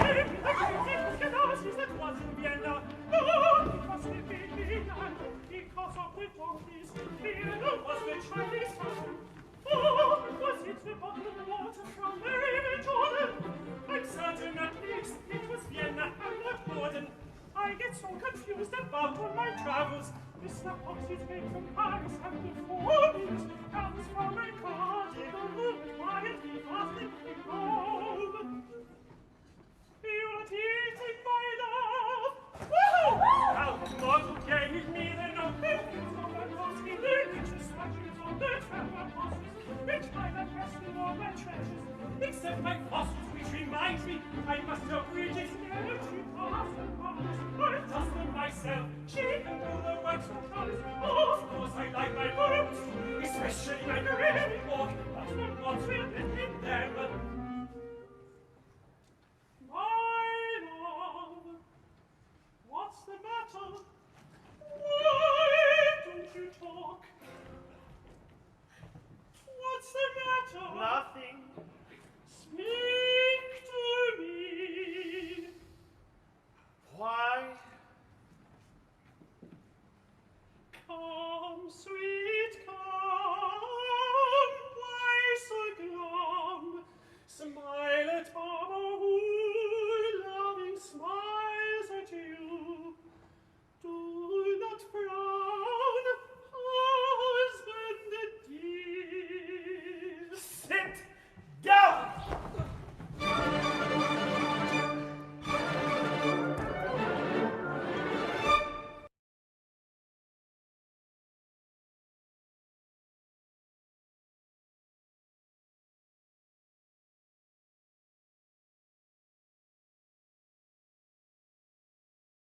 I can ask you that was in Vienna. Oh, because the baby and because of the donkeys, Vienna was the Chinese town. Oh, was it the bottle of water from the river Jordan? I'm certain at least it was Vienna and not Gordon. I get so confused about all my travels. Mr. Fox is made from Paris and the Forbes comes from a cardinal room quietly fasting in Rome. You're not eating my love! Woo! How God gave me the nothing from the most religious statues on the treasure boxes, which I have rested all my treasures, except my fossils, which reminds me I must have Bridget never to pass the promise. I've dusted myself, she can do the work sometimes. Of course I like my boots, especially when you're really walking, but the moths will let in them. My love, what's the matter? Why don't you talk? What's the matter? Nothing.